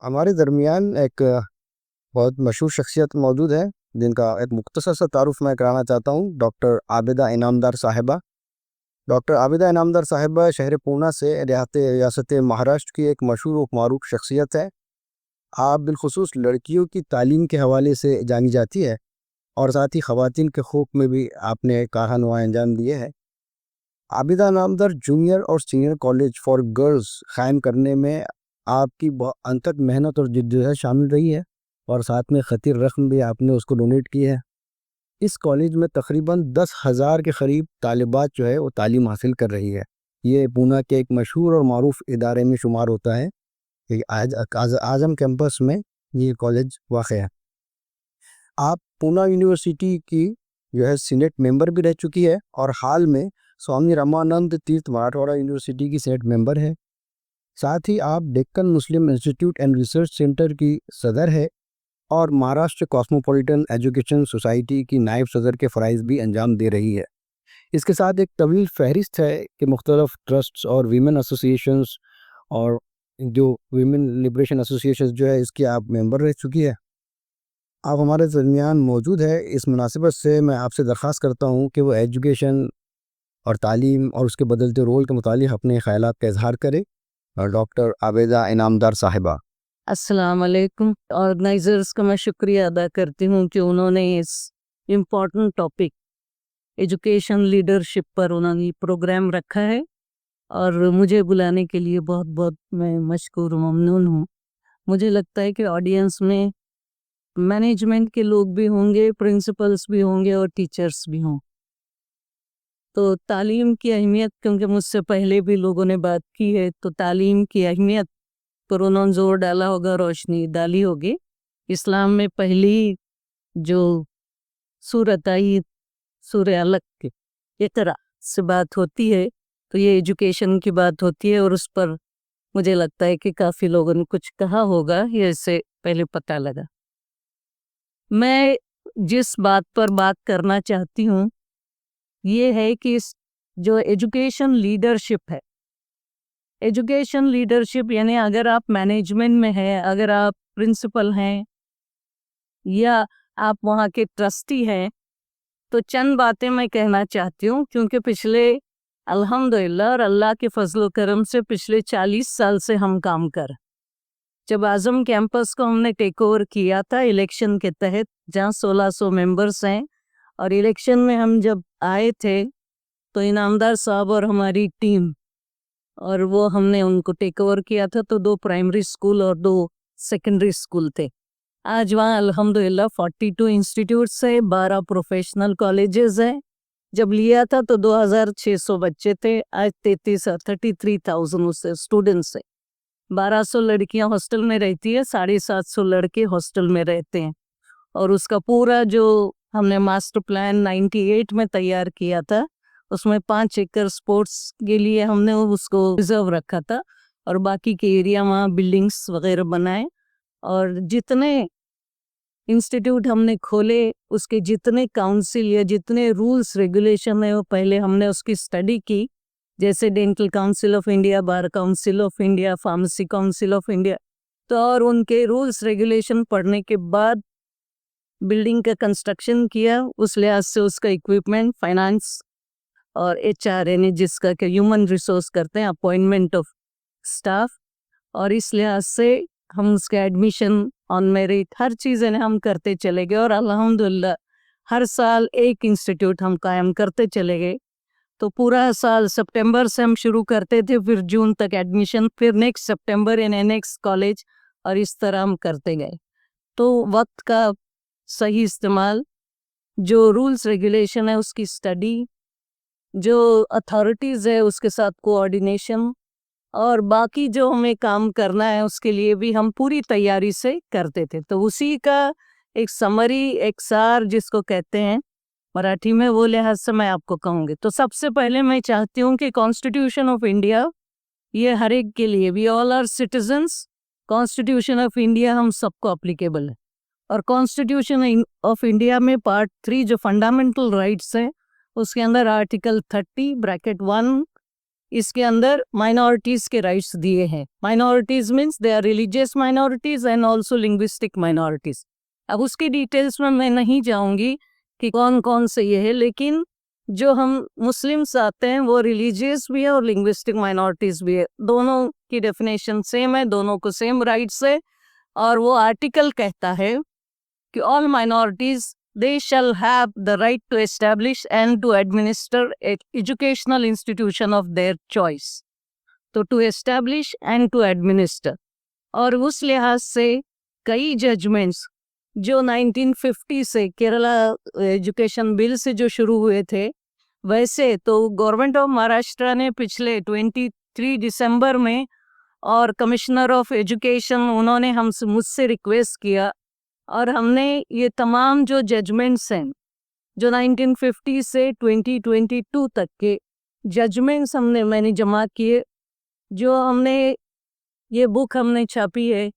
हमारे दरमियान एक बहुत मशहूर शख्सियत मौजूद है जिनका एक मुख्तसर सा तारुफ मैं कराना चाहता हूँ। डॉक्टर आबिदा इनामदार साहिबा। डॉक्टर आबिदा इनामदार साहिबा शहर पूना से रियासत महाराष्ट्र की एक मशहूर व मारूफ शख्सियत है। आप बिलखुसूस लड़कियों की तालीम के हवाले से जानी जाती है और साथ ही ख़वातीन के हक़ूक़ में भी आपने कारनामे अंजाम दिए हैं। आबिदा इनामदार जूनियर और सीनियर कॉलेज फॉर गर्ल्स क़ायम करने में आपकी अनथक मेहनत और जिद्दत शामिल रही है और साथ में ख़तीर रक़म भी आपने उसको डोनेट की है। इस कॉलेज में तकरीबन 10,000 के करीब तालिबात जो है वो तालीम हासिल कर रही है। ये पूना के एक मशहूर और मारूफ इदारे में शुमार होता है कि आज़म कैंपस में ये कॉलेज वाक़ है। आप पूना यूनिवर्सिटी की जो है सीनेट मेंबर भी रह चुकी है और हाल में स्वामी रामानंद तीर्थ मराठवाड़ा यूनिवर्सिटी की सीनेट मेंबर है। साथ ही आप डेक्कन मुस्लिम इंस्टीट्यूट एंड रिसर्च सेंटर की सदर है और महाराष्ट्र कॉस्मोपॉलिटन एजुकेशन सोसाइटी की नायब सदर के फ़राइज़ भी अंजाम दे रही है। इसके साथ एक तवील फहरिस्त है कि मुख्तलिफ ट्रस्ट्स और वीमेन एसोसिएशंस और जो वीमेन लिबरेशन एसोसिएशंस जो है इसकी आप मेंबर रह चुकी है। आप हमारे दरमियान मौजूद है, इस मुनासिबत से मैं आपसे दरख्वास्त करता हूँ कि वो एजुकेशन और तालीम और उसके बदलते रोल के मुतालिक अपने ख़यालात का इजहार करे। और डॉक्टर आबिदा इनामदार साहिबा। अस्सलाम वालेकुम। ऑर्गेनाइजर्स का मैं शुक्रिया अदा करती हूँ कि उन्होंने इस इम्पॉर्टेंट टॉपिक एजुकेशन लीडरशिप पर उन्होंने प्रोग्राम रखा है और मुझे बुलाने के लिए बहुत बहुत मैं मशकूर ममनून हूँ। मुझे लगता है कि ऑडियंस में मैनेजमेंट के लोग भी होंगे, प्रिंसिपल्स भी होंगे और टीचर्स भी हों। तो तालीम की अहमियत, क्योंकि मुझसे पहले भी लोगों ने बात की है, तो तालीम की अहमियत पर उन्होंने जोर डाला होगा, रोशनी डाली होगी। इस्लाम में पहली जो सूरत आई, सूरह अलक की इक़रा से बात होती है, तो ये एजुकेशन की बात होती है और उस पर मुझे लगता है कि काफ़ी लोगों ने कुछ कहा होगा, ये इससे पहले पता लगा। मैं जिस बात पर बात करना चाहती हूँ ये है कि इस जो एजुकेशन लीडरशिप है, एजुकेशन लीडरशिप यानी अगर आप मैनेजमेंट में हैं, अगर आप प्रिंसिपल हैं या आप वहाँ के ट्रस्टी हैं, तो चंद बातें मैं कहना चाहती हूँ, क्योंकि पिछले अल्हम्दुलिल्लाह और अल्लाह के फजल करम से पिछले 40 साल से हम काम कर, जब आज़म कैंपस को हमने टेक ओवर किया था इलेक्शन के तहत, जहाँ 1600 मेंबर्स हैं, और इलेक्शन में हम जब आए थे तो इनामदार साहब और हमारी टीम और वो हमने उनको टेक ओवर किया था, तो 2 प्राइमरी स्कूल और 2 सेकेंडरी स्कूल थे। आज वहाँ अल्हम्दुलिल्लाह 42 इंस्टीट्यूट्स है, 12 प्रोफेशनल कॉलेजेस हैं। जब लिया था तो 2600 बच्चे थे, आज 33,000 उससे स्टूडेंट्स हैं। 1200 लड़कियां हॉस्टल में रहती है, 750 लड़के हॉस्टल में रहते हैं। और उसका पूरा जो हमने मास्टर प्लान 98 में तैयार किया था, उसमें 5 एकड़ स्पोर्ट्स के लिए हमने उसको रिजर्व रखा था और बाकी के एरिया वहाँ बिल्डिंग्स वगैरह बनाए। और जितने इंस्टीट्यूट हमने खोले, उसके जितने काउंसिल या जितने रूल्स रेगुलेशन है वो पहले हमने उसकी स्टडी की, जैसे dental council of India, bar council of India, pharmacy council of India. तो और उनके रूल्स रेगुलेशन पढ़ने के बाद बिल्डिंग का कंस्ट्रक्शन किया, उस लिहाज से उसका इक्विपमेंट, फाइनेंस और एचआर यानी जिसका कि ह्यूमन रिसोर्स करते हैं, अपॉइंटमेंट ऑफ स्टाफ, और इस लिहाज से हम उसके एडमिशन ऑन मेरिट हर चीज़ें हम करते चले गए और अल्हम्दुलिल्लाह हर साल एक इंस्टीट्यूट हम कायम करते चले गए। तो पूरा साल सितंबर से हम शुरू करते थे, फिर जून तक एडमिशन, फिर next September in next college, और इस तरह हम करते गए। तो वक्त का सही इस्तेमाल, जो रूल्स रेगुलेशन है उसकी स्टडी, जो अथॉरिटीज़ है उसके साथ कोऑर्डिनेशन, और बाकी जो हमें काम करना है उसके लिए भी हम पूरी तैयारी से करते थे। तो उसी का एक समरी, एक सार जिसको कहते हैं मराठी में, वो लिहाज से मैं आपको कहूँगी। तो सबसे पहले मैं चाहती हूँ कि कॉन्स्टिट्यूशन ऑफ इंडिया ये हर एक के लिए, we all are citizens, constitution of India हम सबको अप्लीकेबल है। और कॉन्स्टिट्यूशन ऑफ इंडिया में पार्ट 3 जो फंडामेंटल राइट्स हैं, उसके अंदर आर्टिकल 30 ब्रैकेट 1 इसके अंदर माइनॉरिटीज के राइट्स दिए हैं। Minorities means they are religious minorities and also linguistic minorities. अब उसकी डिटेल्स में मैं नहीं जाऊंगी कि कौन कौन से ये है, लेकिन जो हम मुस्लिम्स आते हैं वो रिलीजियस भी है और लिंग्विस्टिक माइनॉरिटीज भी है। दोनों की डेफिनेशन सेम है, दोनों को सेम राइट्स है। और वो आर्टिकल कहता है कि all minorities they shall have the right to establish and to administer an educational institution of their choice. तो to establish and to administer, और उस लिहाज से कई जजमेंट्स जो 1950 से केरला एजुकेशन बिल से जो शुरू हुए थे, वैसे तो गवर्नमेंट ऑफ महाराष्ट्र ने पिछले 23 दिसंबर में और कमिश्नर ऑफ एजुकेशन उन्होंने हमसे मुझसे रिक्वेस्ट किया और हमने ये तमाम जो जजमेंट्स हैं जो 1950 से 2022 तक के जजमेंट्स मैंने जमा किए, जो हमने ये बुक हमने छापी है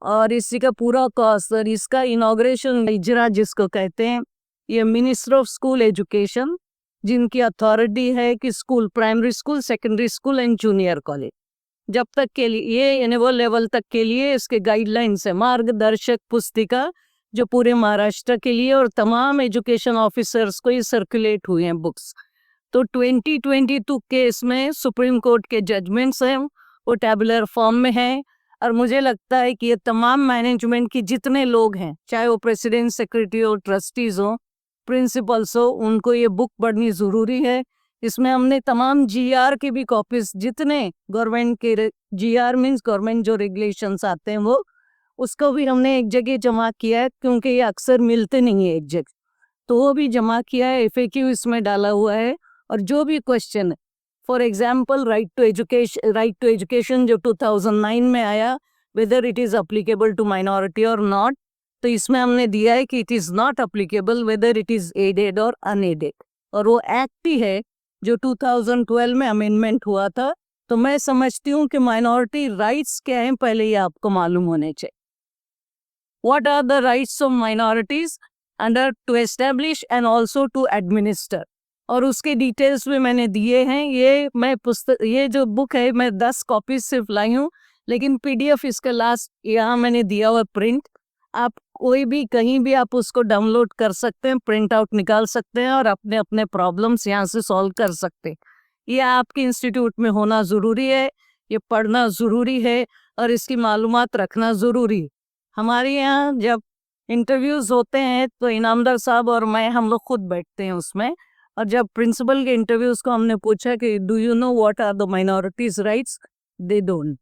और इसी का पूरा कॉस्ट और इसका इनॉग्रेशन इजरा जिसको कहते हैं, ये मिनिस्टर ऑफ स्कूल एजुकेशन जिनकी अथॉरिटी है कि school, primary school, secondary school and junior college जब तक के लिए यानी वो लेवल तक के लिए इसके गाइडलाइंस है, मार्गदर्शक पुस्तिका जो पूरे महाराष्ट्र के लिए और तमाम एजुकेशन ऑफिसर्स को ये सर्कुलेट हुए हैं बुक्स। तो 2022 के इसमें सुप्रीम कोर्ट के जजमेंट्स हैं वो टैबुलर फॉर्म में हैं और मुझे लगता है कि ये तमाम मैनेजमेंट की जितने लोग हैं, चाहे वो प्रेसिडेंट, सेक्रेटरी हो, ट्रस्टीज हो, प्रिंसिपल्स हो, उनको ये बुक पढ़नी ज़रूरी है। इसमें हमने तमाम जीआर की भी कॉपीज, जितने गवर्नमेंट के जीआर मीन्स गवर्नमेंट जो रेगुलेशंस आते हैं वो, उसको भी हमने एक जगह जमा किया है क्योंकि ये अक्सर मिलते नहीं है एक जगह, तो वो भी जमा किया है। FAQ इसमें डाला हुआ है और जो भी क्वेश्चन है, for example right to education जो 2009 में आया, whether it is applicable to minority और नॉट, तो इसमें हमने दिया है कि it is not applicable whether it is aided और अनएडेड। और वो एक्ट ही है जो 2012 में अमेंडमेंट हुआ था। तो मैं समझती हूँ कि माइनॉरिटी राइट्स क्या हैं पहले ये आपको मालूम होने चाहिए। What are the rights of minorities under to establish and also to administer, और उसके डिटेल्स भी मैंने दिए हैं। ये जो बुक है मैं 10 कॉपीज सिर्फ लाई हूँ, लेकिन PDF इसका लास्ट यहाँ मैंने दिया हुआ प्रिंट। आप कोई भी कहीं भी आप उसको डाउनलोड कर सकते हैं, प्रिंट आउट निकाल सकते हैं और अपने अपने प्रॉब्लम्स यहाँ से सॉल्व कर सकते हैं। ये आपके इंस्टीट्यूट में होना ज़रूरी है, ये पढ़ना ज़रूरी है और इसकी मालूमात रखना ज़रूरी है। हमारे यहाँ जब इंटरव्यूज़ होते हैं तो इनामदार साहब और मैं हम लोग खुद बैठते हैं उसमें, और जब प्रिंसिपल के इंटरव्यूज़ को हमने पूछा कि do you know what are the minorities rights, they don't.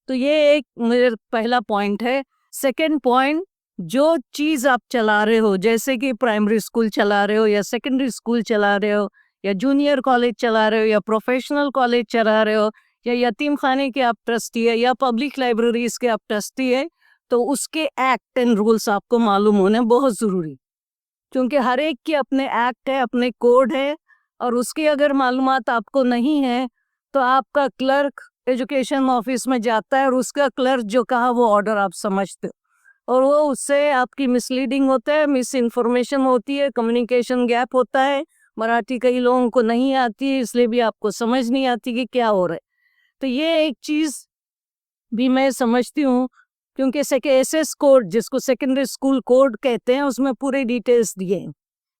तो ये एक मेरा पहला पॉइंट है। सेकेंड पॉइंट, जो चीज़ आप चला रहे हो, जैसे कि प्राइमरी स्कूल चला रहे हो या सेकेंडरी स्कूल चला रहे हो या जूनियर कॉलेज चला रहे हो या प्रोफेशनल कॉलेज चला रहे हो या यतीम खाने के आप ट्रस्टी है या पब्लिक लाइब्रेरीज के आप ट्रस्टी है, तो उसके एक्ट एंड रूल्स आपको मालूम होने बहुत ज़रूरी, क्योंकि हर एक के अपने एक्ट है, अपने कोड है, और उसकी अगर मालूमात आपको नहीं है तो आपका क्लर्क एजुकेशन ऑफिस में जाता है और उसका क्लर्क जो कहा वो ऑर्डर आप समझते हो, और वो उससे आपकी मिसलीडिंग होता है, मिस इन्फॉर्मेशन होती है, कम्युनिकेशन गैप होता है। मराठी कई लोगों को नहीं आती है, इसलिए भी आपको समझ नहीं आती कि क्या हो रहा है। तो ये एक चीज़ भी मैं समझती हूँ, क्योंकि SS कोड जिसको सेकेंडरी स्कूल कोड कहते हैं उसमें पूरे डिटेल्स दिए हैं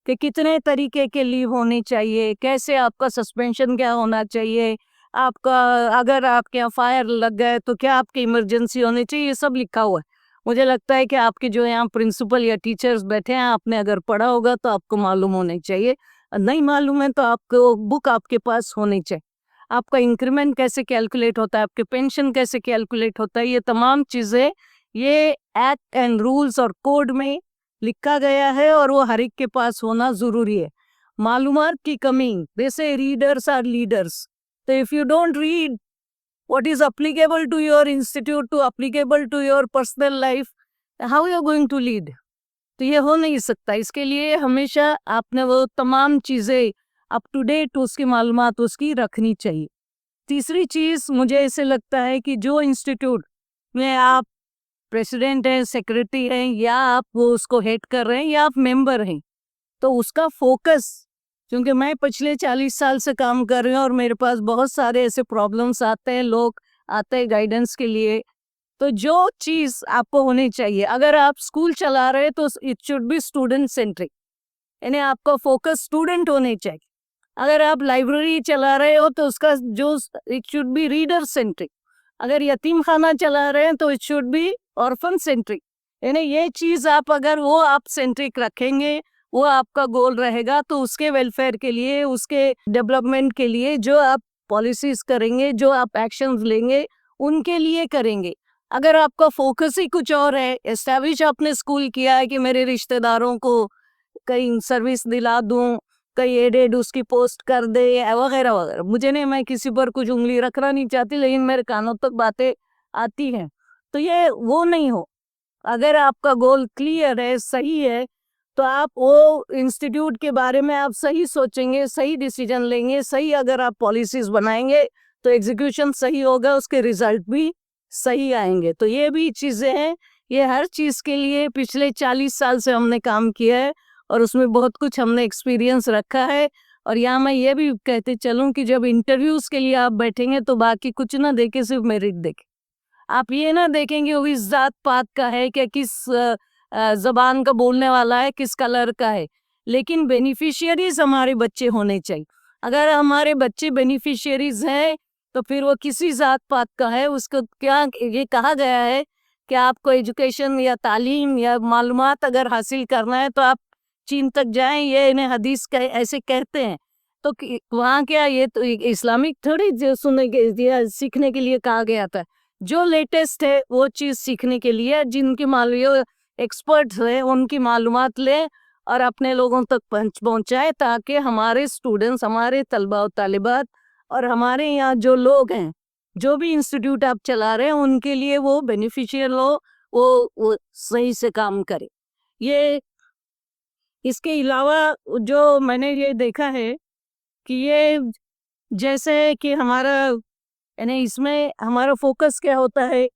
कि कितने तरीके के लीव होने चाहिए, कैसे आपका सस्पेंशन क्या होना चाहिए, आपका अगर आपके यहाँ फायर लग गए तो क्या आपकी इमरजेंसी होनी चाहिए, ये सब लिखा हुआ है। मुझे लगता है कि आपके जो यहाँ प्रिंसिपल या टीचर्स बैठे हैं, आपने अगर पढ़ा होगा तो आपको मालूम होने चाहिए, नहीं मालूम है तो आपको बुक आपके पास होनी चाहिए। आपका इंक्रीमेंट कैसे कैलकुलेट होता है, आपके पेंशन कैसे कैलकुलेट होता है, ये तमाम चीज़ें ये एक्ट एंड रूल्स और कोड में लिखा गया है और वो हर एक के पास होना ज़रूरी है। मालूमात की कमी, जैसे रीडर्स आर लीडर्स, तो if you don't read what is applicable to your institute, to applicable to your personal life, how you are going to lead, तो ये हो नहीं सकता। इसके लिए हमेशा आपने वो तमाम चीज़ें अप टू डेट उसकी मालूमात उसकी रखनी चाहिए। तीसरी चीज़ मुझे ऐसे लगता है कि जो इंस्टीट्यूट में आप प्रेसिडेंट हैं, सेक्रेटरी हैं, या आप वो उसको हेड कर रहे हैं या आप मेंबर हैं, तो उसका फोकस क्योंकि मैं पिछले 40 साल से काम कर रही हूँ और मेरे पास बहुत सारे ऐसे प्रॉब्लम्स आते हैं, लोग आते हैं गाइडेंस के लिए। तो जो चीज़ आपको होनी चाहिए, अगर आप स्कूल चला रहे हैं तो it should be student centric, यानी आपका फोकस स्टूडेंट होने चाहिए। अगर आप लाइब्रेरी चला रहे हो तो उसका जो it should be reader centric. अगर यतीम खाना चला रहे हैं तो it should be orphan centric. यानी ये चीज़ आप अगर वो आप सेंट्रिक रखेंगे, वो आपका गोल रहेगा, तो उसके वेलफेयर के लिए, उसके डेवलपमेंट के लिए जो आप पॉलिसीज करेंगे, जो आप एक्शंस लेंगे, उनके लिए करेंगे। अगर आपका फोकस ही कुछ और है, एस्टैब्लिश आपने स्कूल किया है कि मेरे रिश्तेदारों को कहीं सर्विस दिला दूं, कहीं एडेड उसकी पोस्ट कर दे वगैरह वगैरह, मुझे नहीं, मैं किसी पर कुछ उंगली रखना नहीं चाहती, लेकिन मेरे कानों तक बातें आती हैं, तो ये वो नहीं हो। अगर आपका गोल क्लियर है, सही है, तो आप वो इंस्टीट्यूट के बारे में आप सही सोचेंगे, सही डिसीजन लेंगे, सही अगर आप पॉलिसीज बनाएंगे तो एग्जीक्यूशन सही होगा, उसके रिजल्ट भी सही आएंगे। तो ये भी चीज़ें हैं, ये हर चीज़ के लिए पिछले 40 साल से हमने काम किया है और उसमें बहुत कुछ हमने एक्सपीरियंस रखा है। और यहाँ मैं ये भी कहते चलूँ कि जब इंटरव्यूज़ के लिए आप बैठेंगे तो बाकी कुछ ना देखे, सिर्फ मेरिट देखें। आप ये ना देखेंगे वो इस जात पात का है, क्या किस जबान का बोलने वाला है, किस कलर का है, लेकिन बेनिफिशियरीज हमारे बच्चे होने चाहिए। अगर हमारे बच्चे बेनिफिशियरीज हैं तो फिर वो किसी जात पात का है, उसको क्या ये कहा गया है कि आपको एजुकेशन या तालीम या मालूमात अगर हासिल करना है तो आप चीन तक जाएं, ये इन्हें हदीस ऐसे कहते हैं। तो वहाँ क्या, ये तो इस्लामिक थोड़ी जो सुनने के सीखने के लिए कहा गया था। जो लेटेस्ट है वो चीज़ सीखने के लिए जिनकी मालूम एक्सपर्ट्स हैं उनकी मालूमात लें और अपने लोगों तक पहुँचाए, ताकि हमारे स्टूडेंट्स, हमारे तलबा और तालिबात और हमारे यहाँ जो लोग हैं, जो भी इंस्टीट्यूट आप चला रहे हैं, उनके लिए वो बेनिफिशियल हो, वो सही से काम करे। ये इसके अलावा जो मैंने ये देखा है कि ये जैसे कि हमारा, यानी इसमें हमारा फोकस क्या होता है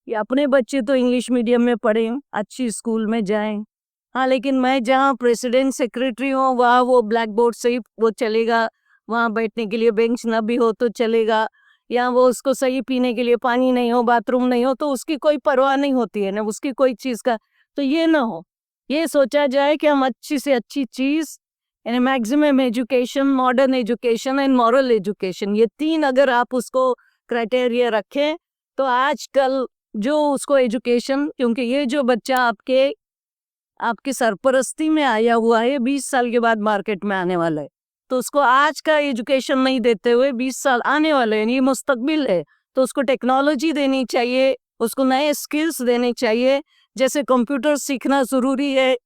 कि अपने बच्चे तो इंग्लिश मीडियम में पढ़ें, अच्छी स्कूल में जाएं। हाँ, लेकिन मैं जहाँ प्रेसिडेंट सेक्रेटरी हूँ वहाँ वो ब्लैक बोर्ड से ही वो चलेगा, वहाँ बैठने के लिए बेंच ना भी हो तो चलेगा, या वो उसको सही पीने के लिए पानी नहीं हो, बाथरूम नहीं हो, तो उसकी कोई परवाह नहीं होती है ना, उसकी कोई चीज़ का। तो ये ना हो, ये सोचा जाए कि हम अच्छी से अच्छी चीज़, यानी maximum education, modern education and moral education, ये 3 अगर आप उसको क्राइटेरिया रखें तो आजकल जो उसको एजुकेशन, क्योंकि ये जो बच्चा आपकी सरपरस्ती में आया हुआ है 20 साल के बाद मार्केट में आने वाला है, तो उसको आज का एजुकेशन नहीं देते हुए 20 साल आने वाले हैं, ये मुस्तकबिल है, तो उसको टेक्नोलॉजी देनी चाहिए, उसको नए स्किल्स देने चाहिए। जैसे कंप्यूटर सीखना ज़रूरी है,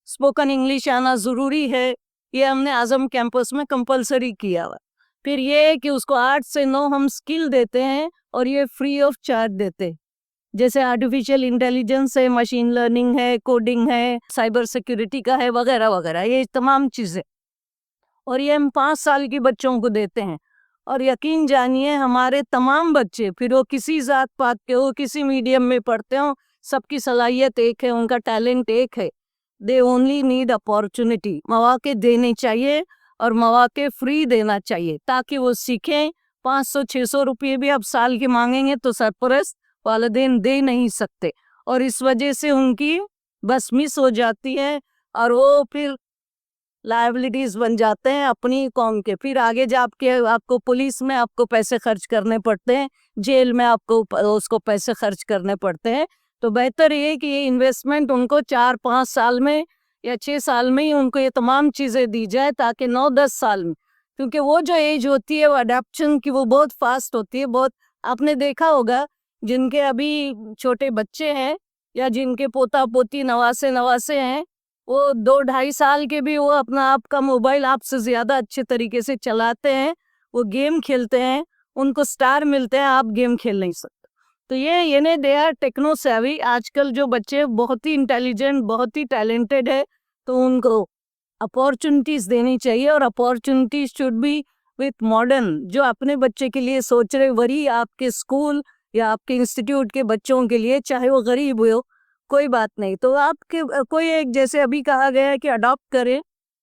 स्पोकन इंग्लिश आना ज़रूरी है, ये हमने आज़म कैंपस में कंपलसरी किया हुआ। फिर ये है कि उसको 8 से 9 हम स्किल देते हैं और ये फ्री ऑफ चार्ज देते हैं। जैसे आर्टिफिशियल इंटेलिजेंस है, मशीन लर्निंग है, कोडिंग है, साइबर सिक्योरिटी का है, वगैरह वगैरह, ये तमाम चीज़ें, और ये हम 5 साल के बच्चों को देते हैं। और यकीन जानिए हमारे तमाम बच्चे, फिर वो किसी जात पात के हो, किसी मीडियम में पढ़ते हो, सबकी सलाहियत एक है, उनका टैलेंट एक है। दे ओनली नीड अपॉर्चुनिटी, मौके देने चाहिए और मौके फ्री देना चाहिए ताकि वो सीखें। 500-600 रुपये भी आप साल के मांगेंगे तो सरपरस्त वालिदैन दे नहीं सकते, और इस वजह से उनकी बस मिस हो जाती है और वो फिर लायबिलिटीज बन जाते हैं अपनी कौम के। फिर आगे जाके आपको पुलिस में आपको पैसे खर्च करने पड़ते हैं, जेल में आपको उसको पैसे खर्च करने पड़ते हैं। तो बेहतर ये कि ये इन्वेस्टमेंट उनको 4-5 साल में या 6 साल में ही उनको ये तमाम चीज़ें दी जाए, ताकि 9-10 साल में, क्योंकि वो जो एज होती है वो अडेप्शन की वो बहुत फास्ट होती है। बहुत आपने देखा होगा जिनके अभी छोटे बच्चे हैं या जिनके पोता पोती नवासे हैं, वो 2-2.5 साल के भी वो अपना आप का मोबाइल आपसे ज़्यादा अच्छे तरीके से चलाते हैं, वो गेम खेलते हैं, उनको स्टार मिलते हैं, आप गेम खेल नहीं सकते। तो ये दे आर टेक्नो सेवी। आजकल जो बच्चे बहुत ही इंटेलिजेंट, बहुत ही टैलेंटेड है, तो उनको अपॉर्चुनिटीज़ देनी चाहिए, और opportunities should be with modern. जो अपने बच्चे के लिए सोच रहे वही आपके स्कूल या आपके इंस्टीट्यूट के बच्चों के लिए, चाहे वो गरीब हो, कोई बात नहीं, तो आपके कोई एक, जैसे अभी कहा गया है कि अडॉप्ट करें,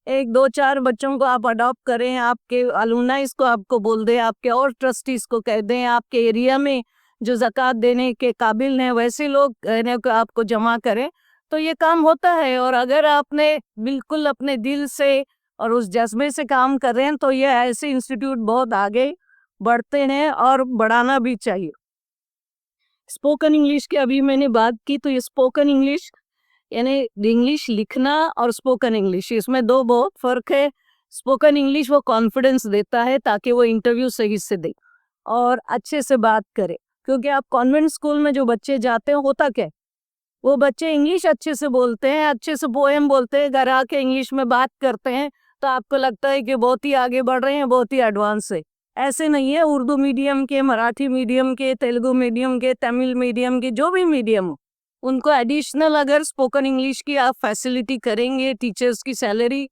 एक 2-4 बच्चों को आप अडॉप्ट करें, आपके अलुमनाइज को आपको बोल दें, आपके और ट्रस्टीज को कह दें, आपके एरिया में जो ज़कात देने के काबिल हैं वैसे लोग कहने को आपको जमा करें, तो ये काम होता है। और अगर आपने बिल्कुल अपने दिल से और उस जज्बे से काम कर रहे हैं तो ये ऐसे इंस्टीट्यूट बहुत आगे बढ़ते हैं और बढ़ाना भी चाहिए। स्पोकन इंग्लिश की अभी मैंने बात की, तो ये स्पोकन इंग्लिश यानी इंग्लिश लिखना और स्पोकन इंग्लिश, इसमें दो बहुत फर्क है। स्पोकन इंग्लिश वो कॉन्फिडेंस देता है ताकि वो इंटरव्यू सही से दे और अच्छे से बात करे, क्योंकि आप कॉन्वेंट स्कूल में जो बच्चे जाते हैं होता क्या है, वो बच्चे इंग्लिश अच्छे से बोलते हैं, अच्छे से पोएम बोलते हैं, घर आके इंग्लिश में बात करते हैं तो आपको लगता है कि बहुत ही आगे बढ़ रहे हैं, बहुत ही एडवांस है। ऐसे नहीं है। उर्दू मीडियम के, मराठी मीडियम के, तेलुगु मीडियम के, तमिल मीडियम के, जो भी मीडियम हो, उनको एडिशनल अगर स्पोकन इंग्लिश की आप फैसिलिटी करेंगे, टीचर्स की सैलरी,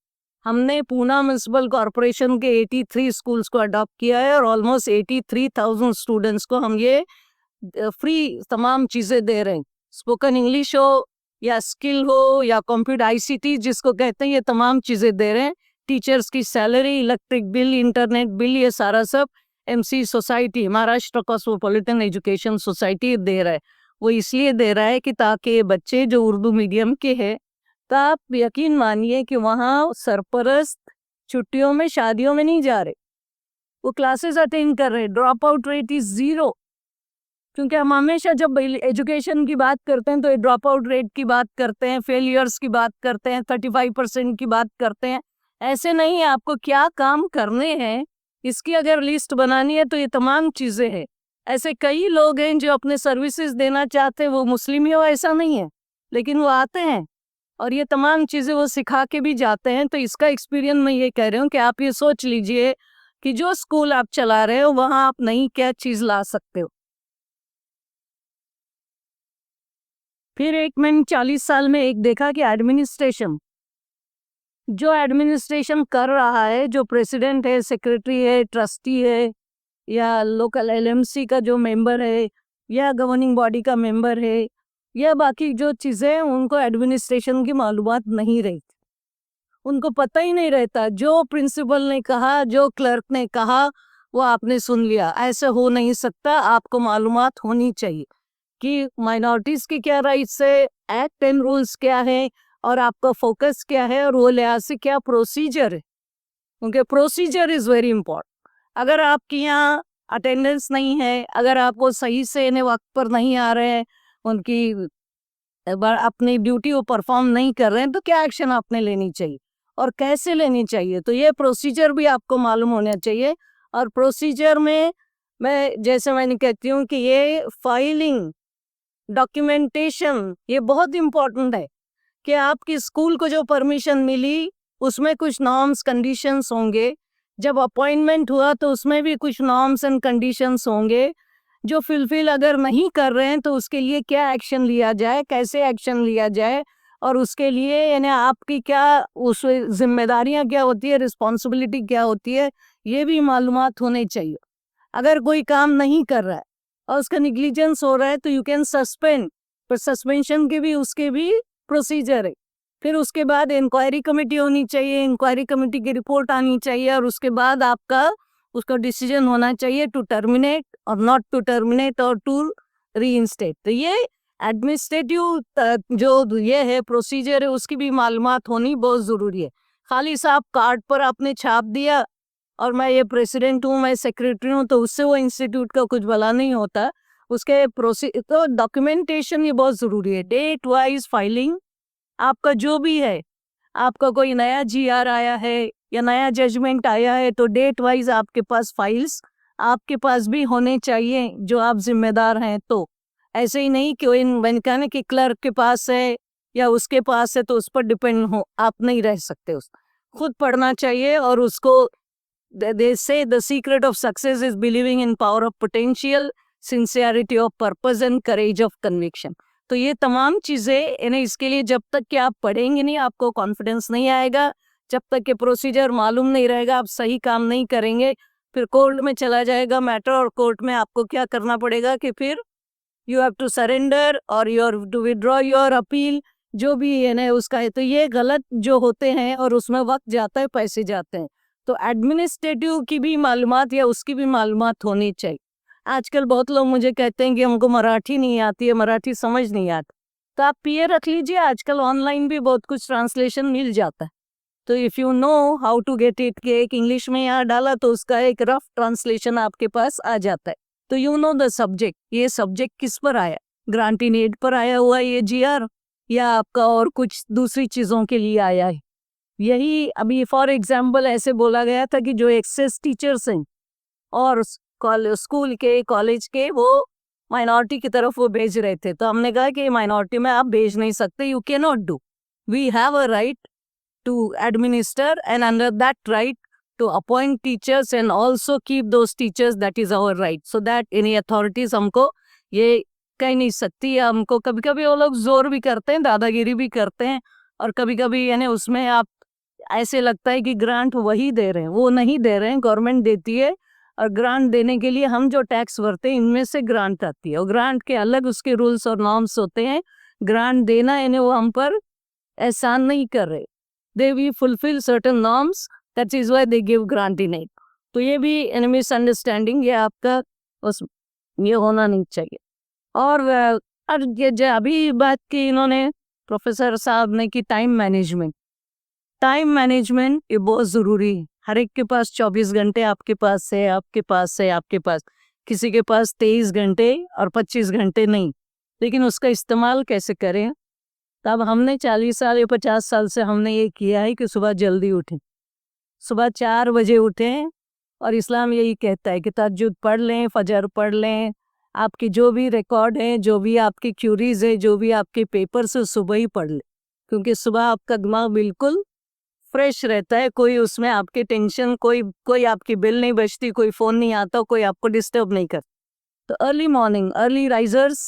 हमने पूना म्युनिसिपल कॉरपोरेशन के 83 स्कूल्स को अडॉप्ट किया है और ऑलमोस्ट 83,000 स्टूडेंट्स को हम ये फ्री तमाम चीज़ें दे रहे हैं। स्पोकन इंग्लिश हो या स्किल हो या कंप्यूटर आईसीटी जिसको कहते हैं, ये तमाम चीज़ें दे रहे हैं। टीचर्स की salary, electric bill, internet bill, ये सारा सब MC society, Maharashtra cosmopolitan education society दे रहा है। वो इसलिए दे रहा है कि ताकि बच्चे जो उर्दू मीडियम के हैं, तो आप यकीन मानिए कि वहाँ सरपरस्त छुट्टियों में, शादियों में नहीं जा रहे, वो क्लासेस अटेंड कर रहे। ड्रॉप आउट रेट इज 0, क्योंकि हम हमेशा जब एजुकेशन की बात करते हैं तो ये ड्रॉप आउट रेट की बात करते हैं, फेलियर्स की बात करते हैं, 35% की बात करते हैं। ऐसे नहीं है। आपको क्या काम करने हैं इसकी अगर लिस्ट बनानी है तो ये तमाम चीज़ें हैं। ऐसे कई लोग हैं जो अपने सर्विसेज देना चाहते हैं, वो मुस्लिम ही हो ऐसा नहीं है, लेकिन वो आते हैं और ये तमाम चीज़ें वो सिखा के भी जाते हैं। तो इसका एक्सपीरियंस मैं ये कह रही हूँ कि आप ये सोच लीजिए कि जो स्कूल आप चला रहे हो वहाँ आप नई क्या चीज़ ला सकते हो। फिर एक मैंने 40 साल में एक देखा कि एडमिनिस्ट्रेशन, जो एडमिनिस्ट्रेशन कर रहा है, जो प्रेसिडेंट है, सेक्रेटरी है, ट्रस्टी है, या लोकल एलएमसी का जो मेंबर है, या गवर्निंग बॉडी का मेंबर है, या बाकी जो चीज़ें, उनको एडमिनिस्ट्रेशन की मालूमात नहीं रहती, उनको पता ही नहीं रहता। जो प्रिंसिपल ने कहा, जो क्लर्क ने कहा, वो आपने सुन लिया। ऐसा हो नहीं सकता। आपको मालूमात होनी चाहिए कि माइनॉरिटीज़ की क्या राइट्स है, एक्ट एंड रूल्स क्या है, और आपका फोकस क्या है, और वो लिहाज से क्या प्रोसीजर है, क्योंकि प्रोसीजर इज़ वेरी इंपॉर्टेंट। अगर आपके यहाँ अटेंडेंस नहीं है, अगर आपको सही से इन्हें वक्त पर नहीं आ रहे हैं, उनकी अपनी ड्यूटी वो परफॉर्म नहीं कर रहे हैं, तो क्या एक्शन आपने लेनी चाहिए और कैसे लेनी चाहिए, तो ये प्रोसीजर भी आपको मालूम होना चाहिए। और प्रोसीजर में मैं जैसे मैंने कहती हूँ कि ये फाइलिंग, डॉक्यूमेंटेशन, ये बहुत इम्पोर्टेंट है कि आपकी स्कूल को जो परमिशन मिली उसमें कुछ नॉर्म्स कंडीशंस होंगे, जब अपॉइंटमेंट हुआ तो उसमें भी कुछ नॉर्म्स एंड कंडीशंस होंगे, जो फुलफिल अगर नहीं कर रहे हैं तो उसके लिए क्या एक्शन लिया जाए, कैसे एक्शन लिया जाए, और उसके लिए यानी आपकी क्या उस जिम्मेदारियां क्या होती है, रिस्पॉन्सिबिलिटी क्या होती है, ये भी मालूमात होने चाहिए। अगर कोई काम नहीं कर रहा है और उसका निग्लिजेंस हो रहा है तो यू कैन सस्पेंड, पर सस्पेंशन के भी उसके भी प्रोसीजर है। फिर उसके बाद इंक्वायरी कमेटी होनी चाहिए, इंक्वायरी कमेटी की रिपोर्ट आनी चाहिए, और उसके बाद आपका उसका डिसीजन होना चाहिए टू टर्मिनेट और नॉट टू टर्मिनेट और टू रीइंस्टेट। तो ये एडमिनिस्ट्रेटिव जो ये है प्रोसीजर है, उसकी भी मालूमात होनी बहुत ज़रूरी है। खाली साहब कार्ड पर आपने छाप दिया और मैं ये प्रेसिडेंट हूँ, मैं सेक्रेटरी हूँ, तो उससे वो इंस्टीट्यूट का कुछ भला नहीं होता। उसके तो डॉक्यूमेंटेशन ये बहुत ज़रूरी है। डेट वाइज फाइलिंग, आपका जो भी है, आपका कोई नया जीआर आया है या नया जजमेंट आया है तो डेट वाइज आपके पास फाइल्स आपके पास भी होने चाहिए, जो आप जिम्मेदार हैं। तो ऐसे ही नहीं कि मैंने कहा कि क्लर्क के पास है या उसके पास है तो उस पर डिपेंड हो, आप नहीं रह सकते। उस खुद पढ़ना चाहिए और उसको they say the secret of success is believing in power of potential, sincerity of purpose and courage of conviction। तो ये तमाम चीज़ें इन्हें, इसके लिए जब तक कि आप पढ़ेंगे नहीं आपको कॉन्फिडेंस नहीं आएगा, जब तक कि प्रोसीजर मालूम नहीं रहेगा आप सही काम नहीं करेंगे, फिर कोर्ट में चला जाएगा मैटर, और कोर्ट में आपको क्या करना पड़ेगा कि फिर यू हैव टू सरेंडर और you have to withdraw your appeal, जो भी है ना उसका है, तो ये गलत जो होते हैं और उसमें वक्त जाता है, पैसे जाते हैं। तो एडमिनिस्ट्रेटिव की भी मालूमात या उसकी भी मालूमात होनी चाहिए। आजकल बहुत लोग मुझे कहते हैं कि हमको मराठी नहीं आती है, मराठी समझ नहीं आती, तो आप पीए रख लीजिए, आजकल ऑनलाइन भी बहुत कुछ ट्रांसलेशन मिल जाता है। तो if you know how to get it के एक इंग्लिश में यहाँ डाला तो उसका एक रफ ट्रांसलेशन आपके पास आ जाता है। तो यू नो द सब्जेक्ट, ये सब्जेक्ट किस पर आया, ग्रांट इन एड पर आया हुआ ये जीआर, या आपका और कुछ दूसरी चीज़ों के लिए आया है। यही अभी फॉर एग्जाम्पल ऐसे बोला गया था कि जो एक्सेस टीचर्स हैं और स्कूल के कॉलेज के वो माइनॉरिटी की तरफ वो भेज रहे थे, तो हमने कहा कि माइनॉरिटी में आप भेज नहीं सकते, you can not do, we have a right to administer and under that right to appoint teachers and also keep those teachers, that is our right, so that any authorities हमको ये कह नहीं सकती। हमको कभी कभी वो लोग जोर भी करते हैं, दादागिरी भी करते हैं, और कभी कभी यानी उसमें आप ऐसे लगता है कि ग्रांट वही दे रहे हैं, वो नहीं दे रहे हैं, गवर्नमेंट देती है। और ग्रांट देने के लिए हम जो टैक्स भरते हैं इनमें से ग्रांट आती है, और ग्रांट के अलग उसके रूल्स और नॉर्म्स होते हैं। ग्रांट देना यानी वो हम पर एहसान नहीं कर रहे, they will fulfill certain norms, that is why they give grant in aid। तो ये भी मिसअंडरस्टैंडिंग, ये आपका उस ये होना नहीं चाहिए। और ये जो अभी बात की इन्होंने प्रोफेसर साहब ने कि टाइम मैनेजमेंट, टाइम मैनेजमेंट ये बहुत ज़रूरी है। हर एक के पास 24 घंटे आपके पास है, आपके पास है, आपके पास, किसी के पास 23 घंटे और 25 घंटे नहीं, लेकिन उसका इस्तेमाल कैसे करें। तब हमने 40 साल या 50 साल से हमने ये किया है कि सुबह जल्दी उठें, सुबह 4 बजे उठें, और इस्लाम यही कहता है कि तहज्जुद पढ़ लें, फजर पढ़ लें, आपकी जो भी रिकॉर्ड है, जो भी आपकी क्यूरीज है, जो भी आपके पेपर्स है, सुबह ही पढ़ लें, क्योंकि सुबह आपका दिमाग बिल्कुल फ्रेश रहता है, कोई उसमें आपके टेंशन, कोई आपकी बिल नहीं बजती, कोई फ़ोन नहीं आता, कोई आपको डिस्टर्ब नहीं करता। तो अर्ली मॉर्निंग, अर्ली राइजर्स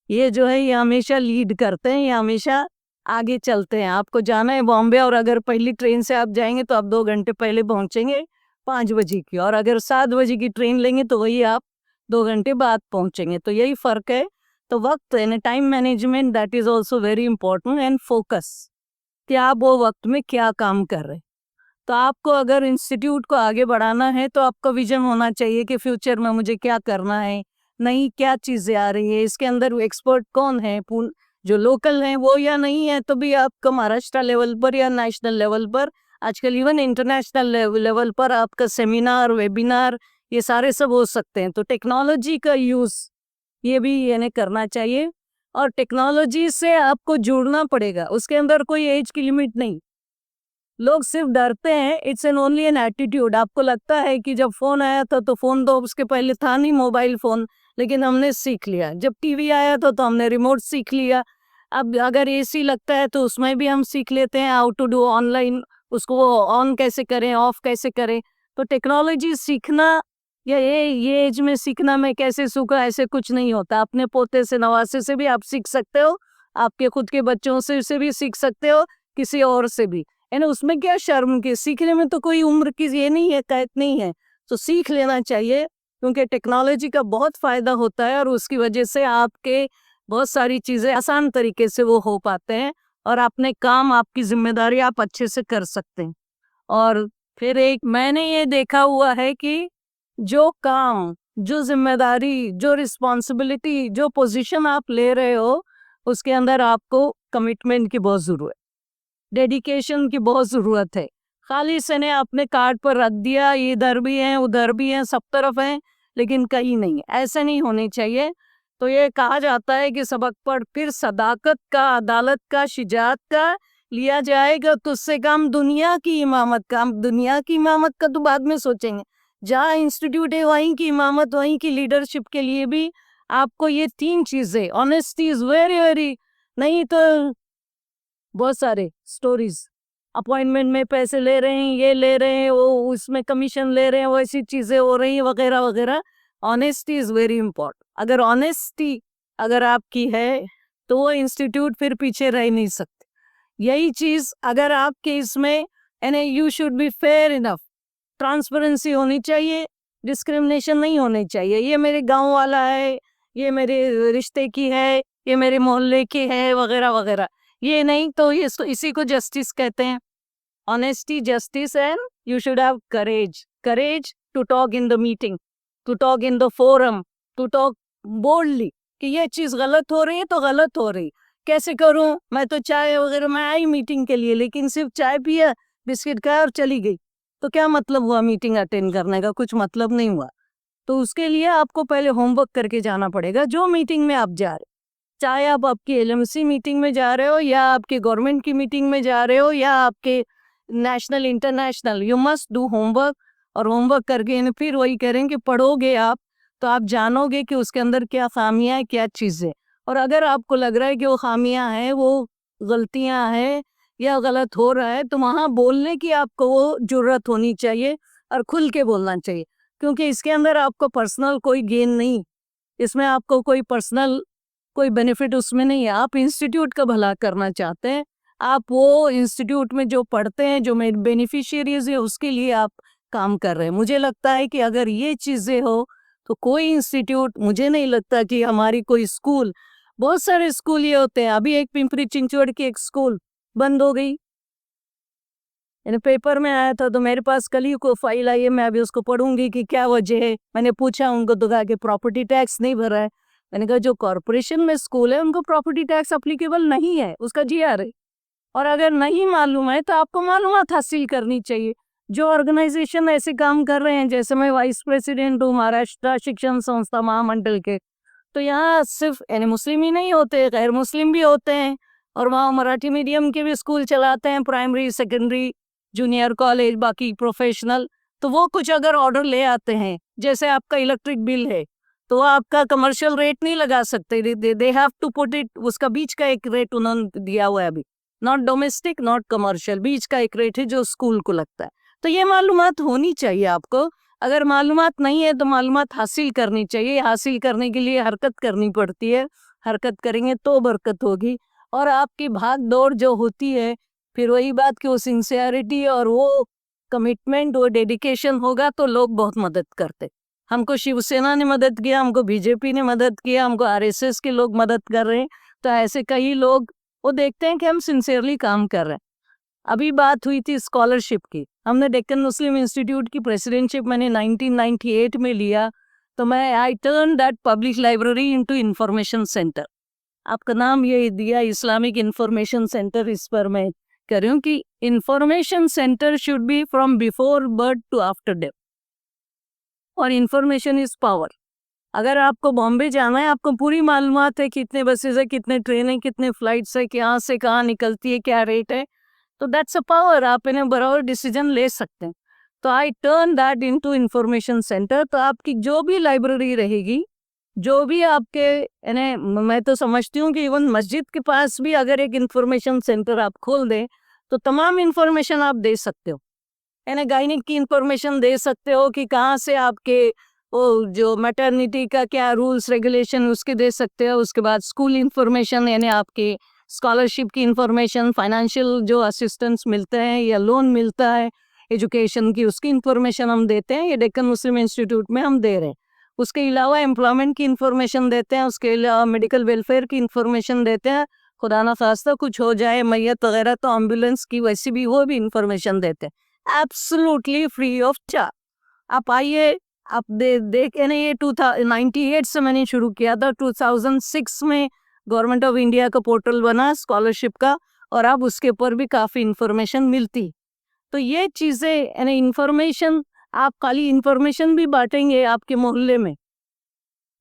ये जो है ये हमेशा लीड करते हैं, ये हमेशा आगे चलते हैं। आपको जाना है बॉम्बे, और अगर पहली ट्रेन से आप जाएंगे तो आप 2 घंटे पहले पहुंचेंगे 5 बजे की, और अगर 7 बजे की ट्रेन लेंगे तो वही आप 2 घंटे बाद पहुंचेंगे। तो यही फ़र्क है। तो वक्त यानी time management, that is also very important, and focus कि आप वो वक्त में क्या काम कर रहे हैं। तो आपको अगर इंस्टीट्यूट को आगे बढ़ाना है तो आपका विजन होना चाहिए कि फ्यूचर में मुझे क्या करना है, नई क्या चीज़ें आ रही है, इसके अंदर एक्सपर्ट कौन है, जो लोकल हैं वो, या नहीं है तो भी आपका महाराष्ट्र लेवल पर या नेशनल लेवल पर, आजकल इवन इंटरनेशनल लेवल पर आपका सेमिनार, वेबिनार, ये सारे सब हो सकते हैं। तो टेक्नोलॉजी का यूज़ ये भी यानी करना चाहिए, और टेक्नोलॉजी से आपको जुड़ना पड़ेगा, उसके अंदर कोई एज की लिमिट नहीं। लोग सिर्फ डरते हैं, it's an only an attitude. आपको लगता है कि जब फ़ोन आया था तो फ़ोन तो उसके पहले था नहीं मोबाइल फ़ोन, लेकिन हमने सीख लिया। जब टीवी आया था तो हमने रिमोट सीख लिया। अब अगर एसी लगता है तो उसमें भी हम सीख लेते हैं हाउ टू डू ऑनलाइन, उसको वो ऑन कैसे करें, ऑफ कैसे करें। तो टेक्नोलॉजी सीखना या ये एज में सीखना मैं कैसे सीखा, ऐसे कुछ नहीं होता। अपने पोते से नवासे से भी आप सीख सकते हो, आपके खुद के बच्चों से भी सीख सकते हो, किसी और से भी, है ना। उसमें क्या शर्म की, सीखने में तो कोई उम्र की ये नहीं है, कैद नहीं है। तो सीख लेना चाहिए, क्योंकि टेक्नोलॉजी का बहुत फ़ायदा होता है, और उसकी वजह से आपके बहुत सारी चीज़ें आसान तरीके से वो हो पाते हैं, और अपने काम, आपकी जिम्मेदारी आप अच्छे से कर सकते हैं। और फिर एक मैंने ये देखा हुआ है कि जो काम, जो जिम्मेदारी, जो रिस्पॉन्सिबिलिटी, जो पोजीशन आप ले रहे हो, उसके अंदर आपको कमिटमेंट की बहुत ज़रूरत है, डेडिकेशन की बहुत ज़रूरत है। खाली से ने अपने कार्ड पर रख दिया, ये इधर भी हैं, उधर भी हैं, सब तरफ हैं, लेकिन कहीं नहीं, ऐसा नहीं होनी चाहिए। तो ये कहा जाता है कि सबक पढ़ फिर सदाकत का, अदालत का, शिजात का लिया जाएगा, तो उससे काम दुनिया की इमामत का। हम दुनिया की इमामत का तो बाद में सोचेंगे, जहाँ इंस्टीट्यूट है वहीं की इमामत, वहीं की लीडरशिप के लिए भी आपको ये 3 चीज़ें, ऑनेस्टी इज़ वेरी वेरी, नहीं तो बहुत सारे स्टोरीज, अपॉइंटमेंट में पैसे ले रहे हैं, ये ले रहे हैं, वो उसमें कमीशन ले रहे हैं, वो ऐसी चीज़ें हो रही हैं वगैरह वगैरह। Honesty is very important. अगर ऑनेस्टी अगर आपकी है तो वो इंस्टीट्यूट फिर पीछे रह नहीं सकते। यही चीज़ अगर आपके इसमें, यानी you should be fair enough, transparency होनी चाहिए, डिस्क्रिमिनेशन नहीं होनी चाहिए। ये मेरे गांव वाला है, ये मेरे रिश्ते की है, ये मेरे मोहल्ले की है, वगैरह वगैरह। ये नहीं तो इसी को जस्टिस कहते हैं। Honesty, justice and you should have courage, courage to talk in the meeting, to talk in the forum, to talk boldly कि ये चीज गलत हो रही है तो गलत हो रही। कैसे करूं? मैं तो चाय वगैरह मैं आई मीटिंग के लिए, लेकिन सिर्फ चाय पिया, बिस्किट खाया और चली गई, तो क्या मतलब हुआ मीटिंग अटेंड करने का? कुछ मतलब नहीं हुआ। तो उसके लिए आपको पहले होमवर्क करके जाना पड़ेगा। जो मीटिंग में आप जा रहे, चाहे आप आपकी एलएमसी मीटिंग में जा रहे हो या आपके गवर्नमेंट की मीटिंग में जा रहे हो या आपके national international, you must do homework. और होमवर्क करके फिर वही करें कि पढ़ोगे आप तो आप जानोगे कि उसके अंदर क्या खामियां है, क्या चीज़ें। और अगर आपको लग रहा है कि वो खामियां हैं, वो गलतियां हैं या गलत हो रहा है, तो वहाँ बोलने की आपको वो जुर्रत होनी चाहिए और खुल के बोलना चाहिए। क्योंकि इसके अंदर आपको पर्सनल कोई गेन नहीं, इसमें आपको कोई पर्सनल कोई बेनिफिट उसमें नहीं है। आप इंस्टीट्यूट का भला करना चाहते हैं, आप वो इंस्टीट्यूट में जो पढ़ते हैं, जो मेरे बेनिफिशियरीज है, उसके लिए आप काम कर रहे हैं। मुझे लगता है कि अगर ये चीज़ें हो तो कोई इंस्टीट्यूट, मुझे नहीं लगता कि हमारी कोई स्कूल, बहुत सारे स्कूल ये होते हैं। अभी एक पिंपरी चिंचवड़ की एक स्कूल बंद हो गई, पेपर में आया था, तो मेरे पास कल ही को फाइल आई है, मैं अभी उसको पढ़ूंगी कि क्या वजह है। मैंने पूछा उनको तो कहा कि प्रॉपर्टी टैक्स नहीं भरा है। मैंने कहा जो कॉरपोरेशन में स्कूल है उनको प्रॉपर्टी टैक्स अप्लीकेबल नहीं है, उसका जीआर है। और अगर नहीं मालूम है तो आपको मालूमात हासिल करनी चाहिए। जो ऑर्गेनाइजेशन ऐसे काम कर रहे हैं, जैसे मैं वाइस प्रेसिडेंट हूँ महाराष्ट्र शिक्षण संस्था महामंडल के, तो यहाँ सिर्फ यानी मुस्लिम ही नहीं होते, गैर मुस्लिम भी होते हैं। और वहाँ मराठी मीडियम के भी स्कूल चलाते हैं, प्राइमरी, सेकेंडरी, जूनियर कॉलेज, बाकी प्रोफेशनल। तो वो कुछ अगर ऑर्डर ले आते हैं, जैसे आपका इलेक्ट्रिक बिल है, तो वो आपका कमर्शियल रेट नहीं लगा सकते, they have to put it, उसका बीच का एक रेट उन्होंने दिया हुआ है अभी, नॉट डोमेस्टिक नॉट कमर्शियल, बीच का एक रेट है जो स्कूल को लगता है। तो ये मालूमात होनी चाहिए आपको। अगर मालूमात नहीं है तो मालूमात हासिल करनी चाहिए। हासिल करने के लिए हरकत करनी पड़ती है, हरकत करेंगे तो बरकत होगी। और आपकी भाग दौड़ जो होती है, फिर वही बात कि वो सिंसियरिटी और वो कमिटमेंट, वो डेडिकेशन होगा तो लोग बहुत मदद करते। हमको शिवसेना ने मदद किया, हमको बीजेपी ने मदद किया, हमको आरएसएस के लोग मदद कर रहे हैं। तो ऐसे कई लोग वो देखते हैं कि हम सिंसियरली काम कर रहे हैं। अभी बात हुई थी स्कॉलरशिप की, हमने डेक्कन मुस्लिम इंस्टीट्यूट की प्रेसिडेंटशिप मैंने 1998 में लिया, तो मैं I turn that public library into information centre. आपका नाम ये दिया इस्लामिक इंफॉर्मेशन सेंटर, इस पर मैं कह रही हूँ कि information centre should be from before birth to after death. और इंफॉर्मेशन इज पावर। अगर आपको बॉम्बे जाना है, आपको पूरी मालूमात है कितने बसेस है, कितने ट्रेन है, कितने फ्लाइट्स है, कहाँ से कहाँ निकलती है, क्या रेट है, तो दैट्स अ पावर। आप इन्हें बराबर डिसीजन ले सकते हैं। तो I turn that into information centre. तो आपकी जो भी लाइब्रेरी रहेगी, जो भी आपके यानी, मैं तो समझती हूँ कि इवन मस्जिद के पास भी अगर एक इंफॉर्मेशन सेंटर आप खोल दें तो तमाम इंफॉर्मेशन आप दे सकते हो। यानी गायनिक की इंफॉर्मेशन दे सकते हो कि कहाँ से आपके वो जो मैटरनिटी का क्या रूल्स रेगुलेशन उसके दे सकते हो। उसके बाद स्कूल इंफॉर्मेशन, यानी आपके स्कॉलरशिप की इंफॉर्मेशन, फाइनेंशियल जो असिस्टेंस मिलते हैं या लोन मिलता है एजुकेशन की, उसकी इंफॉर्मेशन हम देते हैं। ये डेक्कन मुस्लिम इंस्टीट्यूट में हम दे रहे हैं। उसके अलावा एम्प्लॉयमेंट की इंफॉर्मेशन देते हैं, उसके अलावा मेडिकल वेलफेयर की इंफॉर्मेशन देते हैं। खुदा ना खास्ता कुछ हो जाए, मैयत वगैरह, तो एम्बुलेंस की वैसी भी वो भी इंफॉर्मेशन देते हैं, एब्सोल्युटली फ्री ऑफ चार्ज। आप आइए, आप देखे नहीं, ये 1998 से मैंने शुरू किया था। 2006 में गवर्नमेंट ऑफ इंडिया का पोर्टल बना स्कॉलरशिप का, और अब उसके ऊपर भी काफ़ी इंफॉर्मेशन मिलती। तो ये चीज़ें यानी इंफॉर्मेशन, आप खाली इंफॉर्मेशन भी बांटेंगे आपके मोहल्ले में,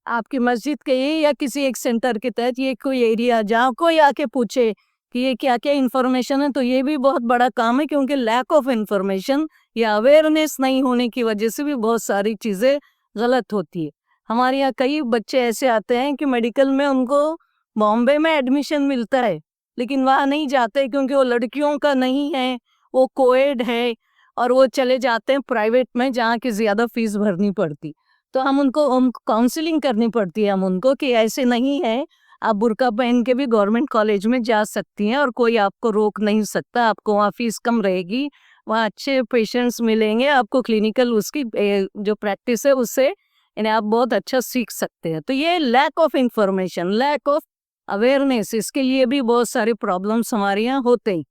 आपकी मस्जिद के ये या किसी एक सेंटर के तहत, ये कोई एरिया जहाँ कोई आके पूछे कि ये क्या क्या इंफॉर्मेशन है, तो ये भी बहुत बड़ा काम है। क्योंकि लैक ऑफ इंफॉर्मेशन या अवेयरनेस नहीं होने की वजह से भी बहुत सारी चीज़ें गलत होती है। हमारे यहाँ कई बच्चे ऐसे आते हैं कि मेडिकल में उनको बॉम्बे में एडमिशन मिलता है, लेकिन वहाँ नहीं जाते क्योंकि वो लड़कियों का नहीं है, वो कोएड है, और वो चले जाते हैं प्राइवेट में जहाँ की ज़्यादा फीस भरनी पड़ती। तो हम उनको काउंसलिंग करनी पड़ती है हम उनको कि ऐसे नहीं है, आप बुर्का पहन के भी गवर्नमेंट कॉलेज में जा सकती हैं और कोई आपको रोक नहीं सकता। आपको वहाँ फीस कम रहेगी, वहाँ अच्छे पेशेंट्स मिलेंगे, आपको क्लिनिकल उसकी जो प्रैक्टिस है उससे यानी आप बहुत अच्छा सीख सकते हैं। तो ये lack of information, lack of awareness, इसके लिए भी बहुत सारे प्रॉब्लम्स हमारे यहाँ होते हैं।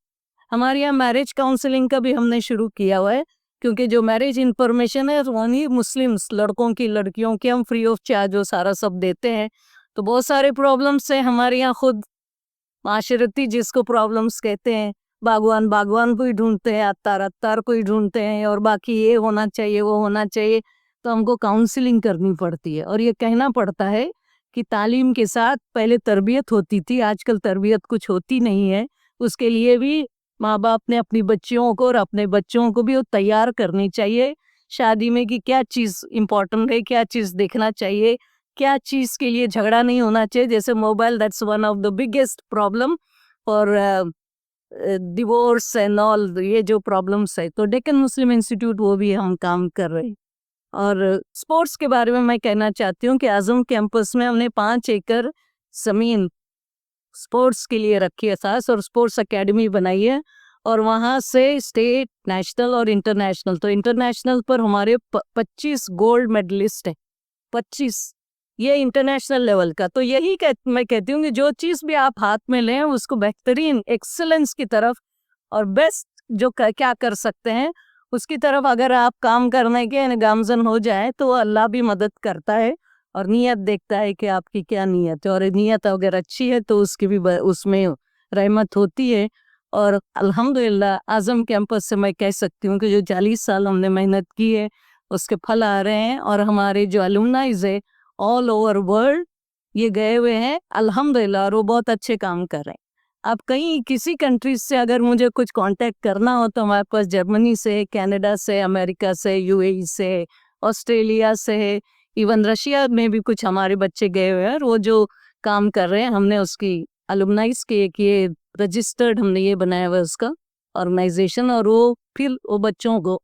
हमारे यहाँ मैरिज काउंसलिंग का भी हमने शुरू किया हुआ है, क्योंकि जो मैरिज इंफॉर्मेशन है वही मुस्लिम्स लड़कों की लड़कियों की हम फ्री ऑफ चार्ज वो सारा सब देते हैं। तो बहुत सारे प्रॉब्लम्स है हमारे यहाँ, खुद माशरती जिसको प्रॉब्लम्स कहते हैं, बागवान बागवान को ही ढूंढते हैं, अत्तार अत्तार को ही ढूंढते हैं, और बाकी ये होना चाहिए वो होना चाहिए। तो हमको काउंसलिंग करनी पड़ती है और ये कहना पड़ता है कि तालीम के साथ पहले तरबियत होती थी, आजकल तरबियत कुछ होती नहीं है। उसके लिए भी माँ बाप ने अपनी बच्चियों को और अपने बच्चों को भी वो तैयार करनी चाहिए शादी में कि क्या चीज़ इम्पोर्टेंट है, क्या चीज़ देखना चाहिए, क्या चीज़ के लिए झगड़ा नहीं होना चाहिए। जैसे mobile, that's one of the biggest problem और डिवोर्स एंड ऑल, ये जो प्रॉब्लम्स है। तो डेक्कन मुस्लिम इंस्टीट्यूट वो भी हम काम कर रहे हैं। और स्पोर्ट्स के बारे में मैं कहना चाहती हूँ कि आजम कैंपस में हमने 5 एकड़ ज़मीन स्पोर्ट्स के लिए रखी है सास, और स्पोर्ट्स एकेडमी बनाई है, और वहाँ से स्टेट, नेशनल और इंटरनेशनल, तो इंटरनेशनल पर हमारे 25 गोल्ड मेडलिस्ट हैं, 25, ये इंटरनेशनल लेवल का। तो यही मैं कहती हूँ कि जो चीज़ भी आप हाथ में लें उसको बेहतरीन एक्सीलेंस की तरफ और बेस्ट जो क्या कर सकते हैं उसकी तरफ अगर आप काम करने के गामजन हो जाए तो अल्लाह भी मदद करता है और नियत देखता है कि आपकी क्या नियत है, और नियत अगर अच्छी है तो उसकी भी उसमें रहमत होती है। और अल्हम्दुलिल्लाह आज़म कैंपस से मैं कह सकती हूँ कि जो 40 साल हमने मेहनत की है उसके फल आ रहे हैं, और हमारे जो अलुमनाइज है ऑल ओवर वर्ल्ड ये गए हुए हैं अल्हम्दुलिल्लाह, और वो बहुत अच्छे काम कर रहे हैं। आप कहीं किसी कंट्रीज से अगर मुझे कुछ कांटेक्ट करना हो तो हमारे पास जर्मनी से, कनाडा से, अमेरिका से, यूएई से, ऑस्ट्रेलिया से, इवन रशिया में भी कुछ हमारे बच्चे गए हुए हैं, और वो जो काम कर रहे हैं हमने उसकी अलुमनाइज के एक ये रजिस्टर्ड हमने ये बनाया हुआ है उसका ऑर्गेनाइजेशन, और वो फिर वो बच्चों को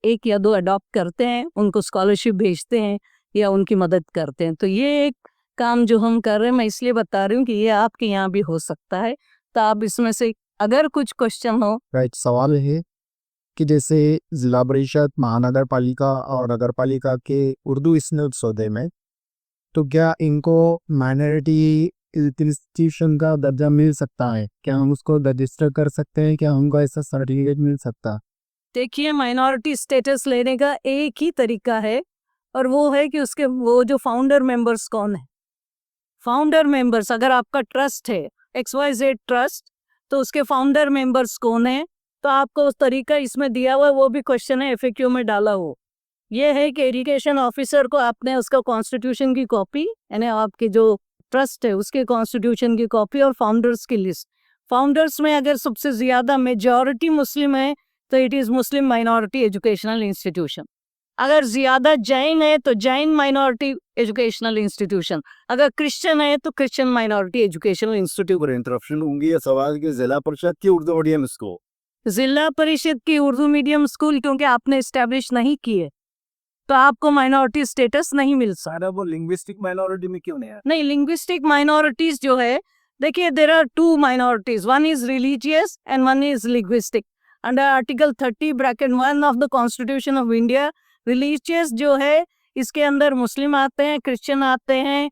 1 या 2 अडॉप्ट करते हैं, उनको स्कॉलरशिप भेजते हैं या उनकी मदद करते हैं। तो ये एक काम जो हम कर रहे हैं, मैं इसलिए बता रही हूँ कि ये आपके यहाँ भी हो सकता है। तो आप इसमें से अगर कुछ क्वेश्चन हो। एक सवाल है कि जैसे जिला परिषद, महानगर पालिका और नगर पालिका के उर्दू स्नेह सौदे में, तो क्या इनको माइनॉरिटी इंस्टीट्यूशन का दर्जा मिल सकता है? क्या हम उसको रजिस्टर कर सकते हैं? क्या हमको ऐसा सर्टिफिकेट मिल सकता है? देखिए, माइनॉरिटी स्टेटस लेने का एक ही तरीका है, और वो है कि उसके वो जो फाउंडर मेंबर्स कौन है। फाउंडर मेंबर्स, अगर आपका ट्रस्ट है XYZ ट्रस्ट, तो उसके फाउंडर मेंबर्स कौन है, तो आपको उस तरीका इसमें दिया हुआ है, वो भी क्वेश्चन है FAQ में डाला हो। ये है कि एजुकेशन ऑफिसर को आपने उसका कॉन्स्टिट्यूशन की कॉपी, यानी आपके जो ट्रस्ट है उसके कॉन्स्टिट्यूशन की कॉपी और फाउंडर्स की लिस्ट। फाउंडर्स में अगर सबसे ज्यादा मेजॉरिटी मुस्लिम है तो it is Muslim minority educational institution. अगर ज्यादा जैन है तो जैन माइनॉरिटी एजुकेशनल इंस्टीट्यूशन। अगर क्रिश्चियन है तो क्रिश्चियन माइनॉरिटी एजुकेशनल इंस्टीट्यूट। पर इंटरप्शन होंगी या सवाल की जिला परिषद की उर्दू मीडियम स्कूल, जिला परिषद की उर्दू मीडियम स्कूल क्योंकि आपने एस्टेब्लिश नहीं किए तो आपको माइनॉरिटी स्टेटस नहीं मिल सकता। सारा वो लिंग्विस्टिक माइनॉरिटी में क्यों नहीं है? नहीं, लिंग्विस्टिक माइनॉरिटीज जो है, देखिए there are 2 minorities, one is religious and one is linguistic. Under article 30(1) of the constitution of India, religious जो है इसके अंदर मुस्लिम आते हैं, क्रिश्चियन आते हैं,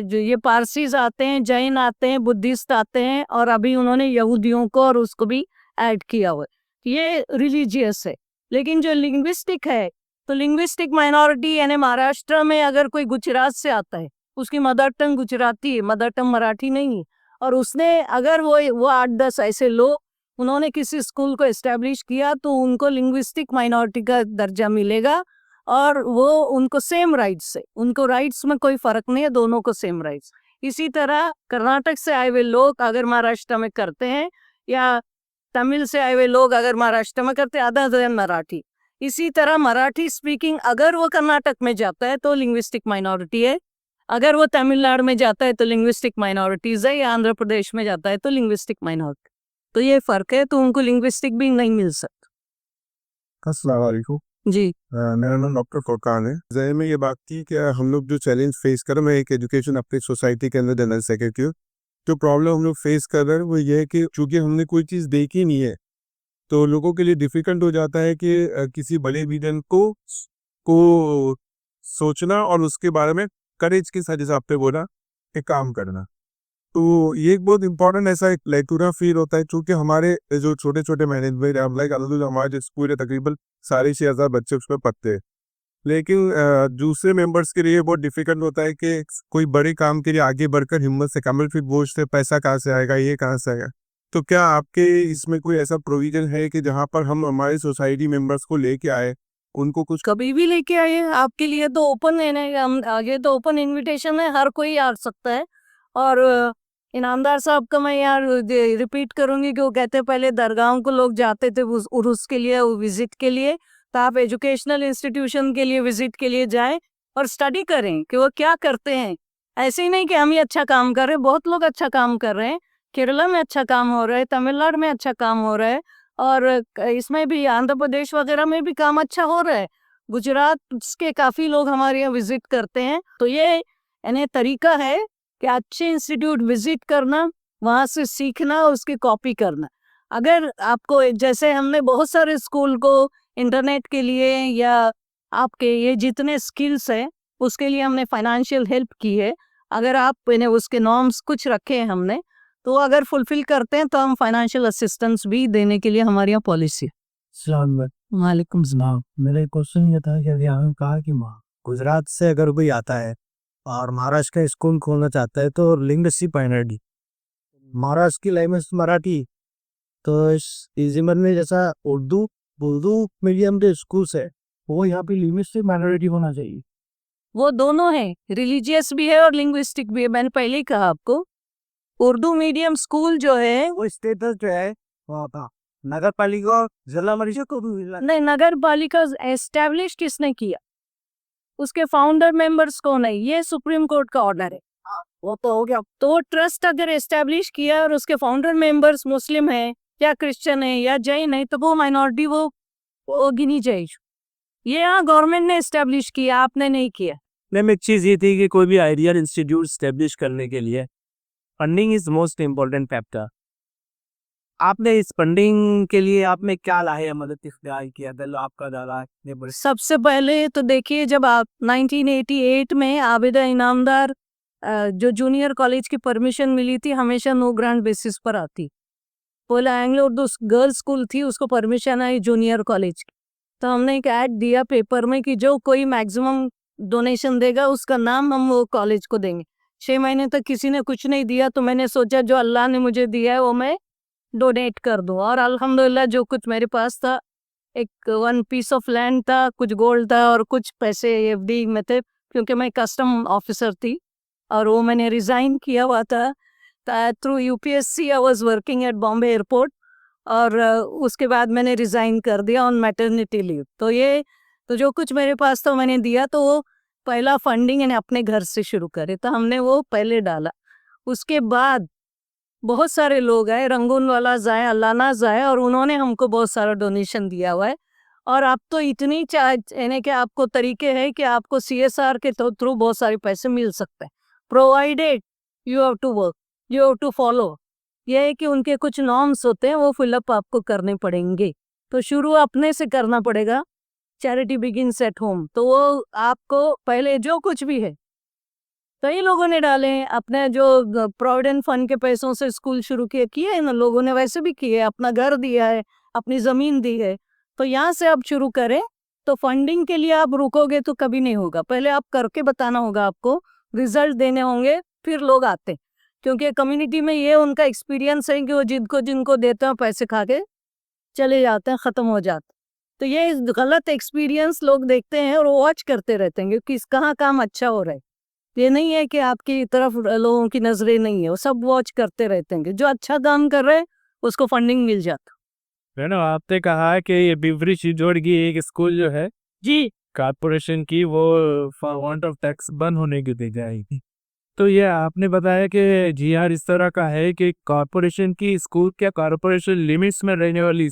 जो ये पारसीज आते हैं, जैन आते हैं, बुद्धिस्ट आते हैं, और अभी उन्होंने यहूदियों को और उसको भी ऐड किया हुआ है। ये रिलीजियस है। लेकिन जो लिंग्विस्टिक है, तो लिंग्विस्टिक माइनॉरिटी यानी महाराष्ट्र में अगर कोई गुजरात से आता है, उसकी मदर टंग गुजराती है, मदर टंग मराठी नहीं है, और उसने अगर वो 8-10 ऐसे लोग उन्होंने किसी स्कूल को एस्टेब्लिश किया तो उनको लिंग्विस्टिक माइनॉरिटी का दर्जा मिलेगा, और वो उनको सेम राइट्स है, उनको राइट्स में कोई फर्क नहीं है, दोनों को सेम राइट्स। इसी तरह कर्नाटक से आए हुए लोग अगर महाराष्ट्र में करते हैं, या तमिल से आए हुए लोग अगर महाराष्ट्र में करते हैं, अदर देन मराठी। इसी तरह मराठी स्पीकिंग अगर वो कर्नाटक में जाता है तो लिंग्विस्टिक माइनॉरिटी है, अगर वो तमिलनाडु में जाता है तो लिंग्विस्टिक माइनॉरिटीज है, या आंध्र प्रदेश में जाता है तो लिंग्विस्टिक माइनॉरिटी। तो ये फर्क है, तो उनको लिंग्विस्टिक भी नहीं मिल सकता। अस्सलाम वालेकुम जी, मेरा नाम डॉक्टर फुरकान है। जहन में ये बात थी कि हम लोग जो चैलेंज फेस कर रहे हैं एक एजुकेशन अपनी सोसाइटी के अंदर जनरल सेक्रेटरी, जो प्रॉब्लम हम लोग फेस कर रहे हैं वो ये है कि चूंकि हमने कोई चीज़ देखी नहीं है तो लोगों के लिए डिफिकल्ट हो जाता है कि किसी बड़े विजन को सोचना और उसके बारे में करेज के साथ, जैसे आपने बोला, एक काम करना। तो ये एक बहुत इंपॉर्टेंट ऐसा एक लेटूरा फील होता है, क्योंकि हमारे जो छोटे छोटे मैनेजमेंट लाइक हमारे स्कूल तकरीबन 6,500 बच्चे उसमें पढ़ते हैं, लेकिन दूसरे मेंबर्स के लिए बहुत डिफिकल्ट होता है कि कोई बड़े काम के लिए आगे बढ़कर हिम्मत से कमर फिर बोझ से पैसा कहाँ से आएगा, ये कहाँ से आएगा। तो क्या आपके इसमें कोई ऐसा प्रोविजन है कि जहाँ पर हम हमारे सोसाइटी मेंबर्स को लेके आए, उनको कुछ कभी भी लेके आइए, आपके लिए तो ओपन है ना, हम आगे तो ओपन इनविटेशन है, हर कोई आ सकता है। और इनामदार साहब का मैं यार रिपीट करूंगी कि वो कहते हैं पहले दरगाहों को लोग जाते थे उर्स के लिए, विजिट के लिए, तो आप एजुकेशनल इंस्टीट्यूशन के लिए विजिट के लिए जाएं और स्टडी करें कि वो क्या करते हैं। ऐसे ही नहीं कि हम ही अच्छा काम कर रहे हैं, बहुत लोग अच्छा काम कर रहे हैं। केरला में अच्छा काम हो रहा है, तमिलनाडु में अच्छा काम हो रहा है, और इसमें भी आंध्र प्रदेश वगैरह में भी काम अच्छा हो रहा है। गुजरात के काफ़ी लोग हमारे यहाँ विजिट करते हैं। तो ये यानी तरीका है कि अच्छे इंस्टीट्यूट विजिट करना, वहाँ से सीखना, उसकी कॉपी करना। अगर आपको जैसे हमने बहुत सारे स्कूल को इंटरनेट के लिए या आपके ये जितने स्किल्स हैं उसके लिए हमने फाइनेंशियल हेल्प की है। अगर आप इन्हें उसके नॉर्म्स कुछ रखे हैं हमने, तो अगर फुलफिल करते हैं तो हम फाइनेंशियल असिस्टेंस भी देने के लिए हमारी यहाँ पॉलिसी है। वालेकुम सलाम। मेरा क्वेश्चन ये था कि अभी आपने कहा कि गुजरात से अगर कोई आता है और महाराष्ट्र का स्कूल खोलना चाहता है तो लिंगशिप माइनॉरिटी, महाराष्ट्र की लैंग्वेज मराठी, तो इस ज़िम्मन में जैसा उर्दू उर्दू मीडियम के स्कूल है वो यहाँ पे लिंग्विस्टिक माइनॉरिटी होना चाहिए। वो दोनों है, रिलीजियस भी है और लिंग्विस्टिक भी है। मैंने पहले ही कहा आपको, उर्दू मीडियम स्कूल जो है वो स्टेटस जो है वहाँ का नगर पालिका और जिला परिषद को भी मिला। नहीं, नगर पालिका एस्टेब्लिश किसने किया, उसके फाउंडर मेंबर्स कौन है, ये सुप्रीम कोर्ट का ऑर्डर है। वो तो हो गया। तो ट्रस्ट अगर एस्टेब्लिश किया और उसके फाउंडर मेंबर्स मुस्लिम है या क्रिश्चियन है या जैन है, तो वो माइनॉरिटी वो गिनी जाएगी। ये यहाँ गवर्नमेंट ने एस्टेब्लिश किया, आपने नहीं किया। मैम एक चीज़ ये थी कि कोई भी आइडियल इंस्टीट्यूट स्टेब्लिश करने के लिए funding is most important factor. आपने इस फंडिंग के लिए आपने क्या लाया मदद इख्तियार किया, दिल आपका डाला इतने बड़े। सबसे पहले तो देखिए, जब आप 1988 में आबिदा इनामदार जो जूनियर कॉलेज की परमिशन मिली थी, हमेशा नो ग्रांट बेसिस पर आती। बोला एंग्लो उर्दू गर्ल्स स्कूल थी, उसको परमिशन आई जूनियर कॉलेज की। तो हमने एक ऐड दिया पेपर में कि जो कोई मैक्सिमम डोनेशन देगा उसका नाम हम वो कॉलेज को देंगे। 6 महीने तक किसी ने कुछ नहीं दिया, तो मैंने सोचा जो अल्लाह ने मुझे दिया है वो मैं डोनेट कर दूं। और अल्हम्दुलिल्लाह जो कुछ मेरे पास था, एक 1 पीस ऑफ लैंड था, कुछ गोल्ड था और कुछ पैसे एफडी में थे, क्योंकि मैं कस्टम ऑफिसर थी और वो मैंने रिज़ाइन किया हुआ था। Through UPSC I was working at Bombay airport, और उसके बाद मैंने रिज़ाइन कर दिया ऑन मैटरनिटी लीव। तो जो कुछ मेरे पास था मैंने दिया। तो वो पहला फंडिंग मैंने अपने घर से शुरू करे, तो हमने वो पहले डाला। उसके बाद बहुत सारे लोग आए, रंगून वाला जाए, अल्लाना जाए, और उन्होंने हमको बहुत सारा डोनेशन दिया हुआ है। और अब तो इतनी यानी कि आपको तरीके हैं कि आपको CSR के थ्रू बहुत सारे पैसे मिल सकते हैं, provided you have to work, you have to follow. यह है कि उनके कुछ नॉर्म्स होते हैं, वो फिलअप आपको करने पड़ेंगे। तो शुरू अपने से करना पड़ेगा, चैरिटी बिगिंस एट होम। तो वो आपको पहले जो कुछ भी है, कई लोगों ने डाले हैं अपने जो प्रोविडेंट फंड के पैसों से स्कूल शुरू किए इन लोगों ने, वैसे भी किए, अपना घर दिया है, अपनी ज़मीन दी है। तो यहाँ से आप शुरू करें। तो फंडिंग के लिए आप रुकोगे तो कभी नहीं होगा, पहले आप करके बताना होगा, आपको रिजल्ट देने होंगे, फिर लोग आते हैं। क्योंकि कम्युनिटी में ये उनका एक्सपीरियंस है कि वो जिनको देते हैं पैसे खा के चले जाते हैं, ख़त्म हो जाते। तो ये गलत एक्सपीरियंस लोग देखते हैं और वॉच करते रहते हैं कि कहाँ काम अच्छा हो रहा है। ये नहीं है कि आपकी तरफ लोगों की नजरें नहीं है, वो सब वॉच करते रहते हैं। जो अच्छा काम कर रहे हैं उसको फंडिंग मिल जाता। मैडम आपने कहा कि ये बिवरी चिंचोड़ की एक स्कूल जो है जी, कारपोरेशन की, वो फॉर वांट ऑफ टैक्स बंद होने की दी जाएगी। तो ये आपने बताया कि GR इस तरह का है कि कारपोरेशन की स्कूल क्या कारपोरेशन लिमिट्स में रहने वाली,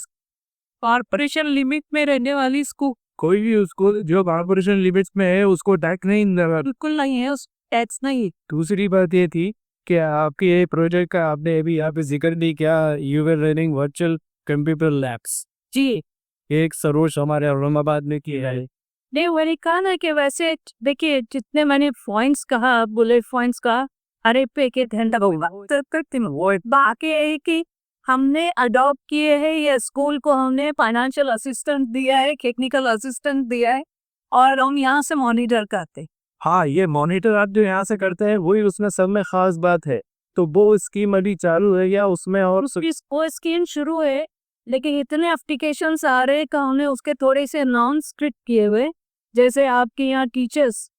कॉर्पोरेशन लिमिट में रहने वाली स्कूल कोई भी स्कूल जो कारपोरेशन लिमिट्स में है उसको टैक्स नहीं लगा। बिल्कुल नहीं है, उस टैक्स नहीं। दूसरी बात ये थी कि आपके ये प्रोजेक्ट का आपने अभी यहाँ पे जिक्र नहीं किया, you were running virtual computer labs. जी, एक सरोज हमारे औरंगाबाद में किया है, नहीं मैंने कहा ना कि वैसे देखिए जितने मैंने पॉइंट्स कहा बुलेट पॉइंट्स कहा हर एक पे एक एक घंटा करती हूँ वो बाकी है कि हमने अडॉप्ट किए हैं या स्कूल को हमने फाइनेंशियल असिस्टेंट दिया है टेक्निकल असिस्टेंट दिया है और हम यहाँ से मॉनिटर करते हैं। हाँ, ये मॉनिटर आप जो यहाँ से करते हैं वही उसमें सब में खास बात है। तो वो स्कीम अभी चालू है या उसमें और वो स्कीम शुरू है लेकिन इतने एप्लीकेशंस आ रहे हैं कि हमने उसके थोड़े से नॉन स्ट्रिक्ट किए हुए जैसे आपके यहाँ टीचर्स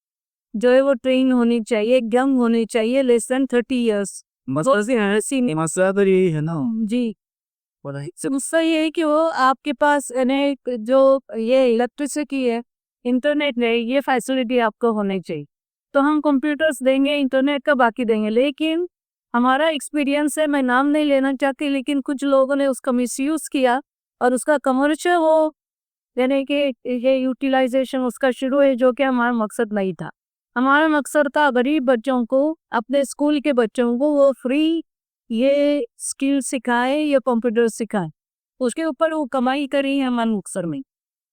जो है वो ट्रेन होनी चाहिए यंग होनी चाहिए लेस देन 30 ईयर्स मसला तो यही है ना जी। समस्या ये है कि वो आपके पास जो ये इलेक्ट्रिसिटी है इंटरनेट है ये फैसिलिटी आपको होनी चाहिए। तो हम कंप्यूटर्स देंगे इंटरनेट का बाकी देंगे लेकिन हमारा एक्सपीरियंस है मैं नाम नहीं लेना चाहती लेकिन कुछ लोगों ने उसका मिसयूज़ किया और उसका कमर्शियल वो यानी कि ये यूटिलाइजेशन उसका शुरू है जो कि हमारा मकसद नहीं था। हमारा मकसद था गरीब बच्चों को अपने स्कूल के बच्चों को वो फ्री ये स्किल सिखाए या कंप्यूटर सिखाए उसके ऊपर वो कमाई करी है हमारे मुक्सर में।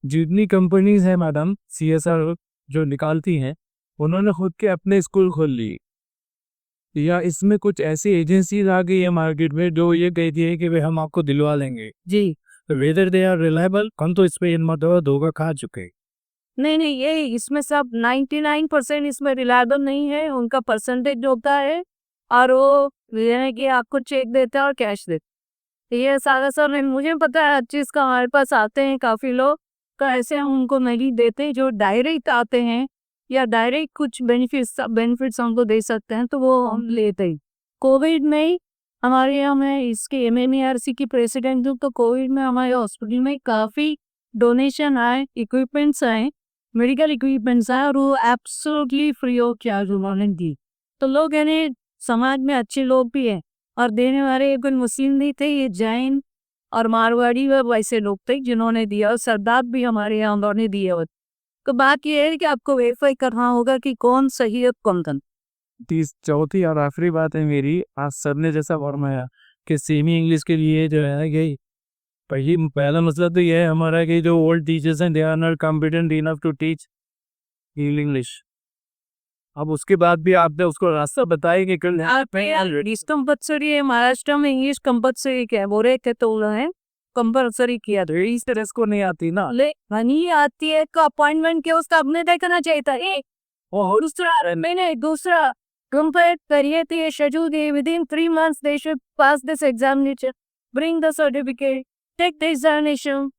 जितनी कंपनीज है मैडम CSR जो निकालती हैं उन्होंने खुद के अपने स्कूल खोल लिए या इसमें कुछ ऐसी एजेंसीज आ गई है मार्केट में जो ये कहती है कि वे हम आपको दिलवा लेंगे जी वेदर दे आर रिलायबल हम तो इस पे इन मतलब धोखा खा चुके। नहीं ये इसमें सब 99% इसमें रिलायबल नहीं है उनका परसेंटेज होता है और वो यानी कि आपको चेक देते हैं और कैश देते ये सारा सब नहीं मुझे पता है हर चीज़ का हमारे पास आते हैं काफ़ी लोग तो ऐसे हम उनको नहीं देते जो डायरेक्ट आते हैं या डायरेक्ट कुछ बेनिफिट्स हमको दे सकते हैं तो वो हम लेते हैं। कोविड में ही हमारे यहाँ मैं इसके MMARC की प्रेसिडेंट हूँ तो कोविड में हमारे हॉस्पिटल में काफ़ी डोनेशन आए इक्विपमेंट्स आए मेडिकल इक्विपमेंट्स आए और वो एब्सोल्युटली फ्री ऑफ चार्ज उन्होंने दी। तो लोग यानी समाज में अच्छे लोग भी हैं और देने वाले कोई मुस्लिम नहीं थे ये जैन और मारवाड़ी व वैसे लोग थे जिन्होंने दिया और सरदार भी हमारे यहाँ उन्होंने दिए हुए। तो बात ये है कि आपको वेरीफाई करना होगा कि कौन सही है कौन गलत। चौथी और आखिरी बात है मेरी आज सर ने जैसा फरमाया कि सेमी इंग्लिश के लिए जो है यही पहला मसला तो यह है हमारा कि जो ओल्ड टीचर्स हैं they are not competent enough to teach English. अब उसके बाद भी आपने उसको रास्ता बताया कि कंपल्सरी है महाराष्ट्र में इंग्लिश कंपल्सरी क्या बोल रहे थे तो उन्होंने कंपल्सरी किया था इस तरह को नहीं आती ना ले नहीं आती है तो अपॉइंटमेंट के उसका अपने तय करना चाहिए था और दूसरा कंपेयर करिए तो ये schedule they with in 3 months they should pass this examination bring the certificate take the examination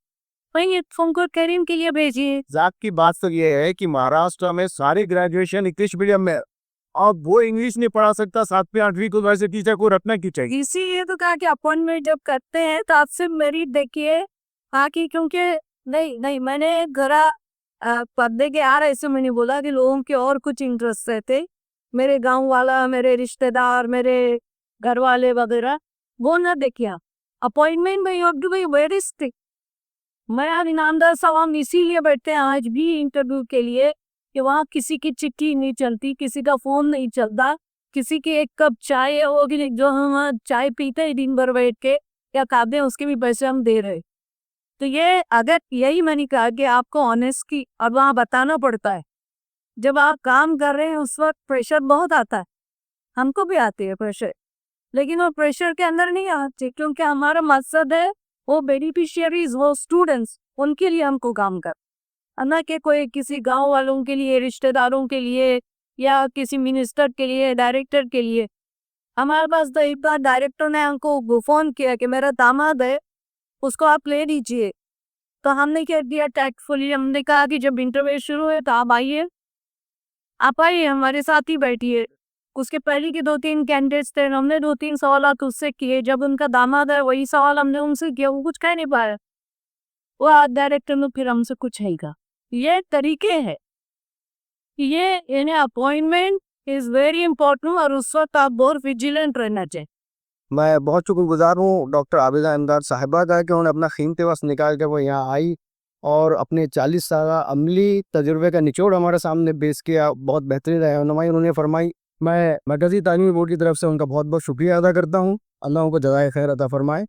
वही तुमको करीम के लिए भेजिए। जात की बात तो ये है कि महाराष्ट्र में सारे ग्रेजुएशन इंग्लिश मीडियम में अब वो इंग्लिश नहीं पढ़ा सकता 7वीं 8वीं को वैसे टीचर को रखना क्यों चाहिए। इसीलिए तो कहा कि अपॉइंटमेंट जब करते हैं तो आपसे मेरिट देखिए बाकी क्योंकि नहीं मैंने घरा पर्दे के आ रहे से मैंने बोला कि लोगों के और कुछ इंटरेस्ट रहते मेरे गांव वाला मेरे रिश्तेदार मेरे घर वाले वगैरह वो ना देखिए अपॉइंटमेंट में you have to be very strict. मैं इनामदार साहब हम इसीलिए बैठते हैं आज भी इंटरव्यू के लिए कि वहाँ किसी की चिट्ठी नहीं चलती किसी का फोन नहीं चलता किसी की एक कप चाय होगी जो हम चाय पीते हैं दिन भर बैठ के या खाते हैं उसके भी पैसे हम दे रहे। तो ये अगर यही मैंने कहा कि आपको ऑनेस्ट की और वहाँ बताना पड़ता है जब आप काम कर रहे हैं उस वक्त प्रेशर बहुत आता है हमको भी आती है प्रेशर लेकिन वो प्रेशर के अंदर नहीं आती क्योंकि हमारा मकसद है वो बेनिफिशियरीज वो स्टूडेंट्स उनके लिए हमको काम कर ना कि कोई किसी गांव वालों के लिए रिश्तेदारों के लिए या किसी मिनिस्टर के लिए डायरेक्टर के लिए। हमारे पास तो एक बार डायरेक्टर ने हमको फ़ोन किया कि मेरा दामाद है उसको आप ले लीजिए तो हमने क्या दिया टैक्टफुली हमने कहा कि जब इंटरव्यू शुरू है तो आप आइए हमारे साथ ही बैठिए। उसके पहले के 2-3 कैंडिडेट्स थे हमने 2-3 सवाल उससे किए जब उनका दामाद है वही सवाल हमने उनसे किया वो कुछ कह नहीं पाया वो डायरेक्टर ने फिर हमसे कुछ है का ये तरीके है ये यानी अपॉइंटमेंट इज वेरी इंपॉर्टेंट और उस वक्त आप बहुत विजिलेंट रहना चाहिए। मैं बहुत शुक्रगुजार हूँ डॉक्टर आबिदा इनामदार साहिबा का कि उन्होंने अपना कीमती वक्त निकाल के वो यहाँ आई और अपने 40 साल अमली तजुर्बे का निचोड़ हमारे सामने पेश किया। बहुत बेहतरीन रहनुमाई उन्होंने फरमाई। मैं मरकज़ी तालीमी बोर्ड की तरफ से उनका बहुत बहुत शुक्रिया अदा करता हूँ। अल्लाह उनको जज़ाए खैर अता फरमाए।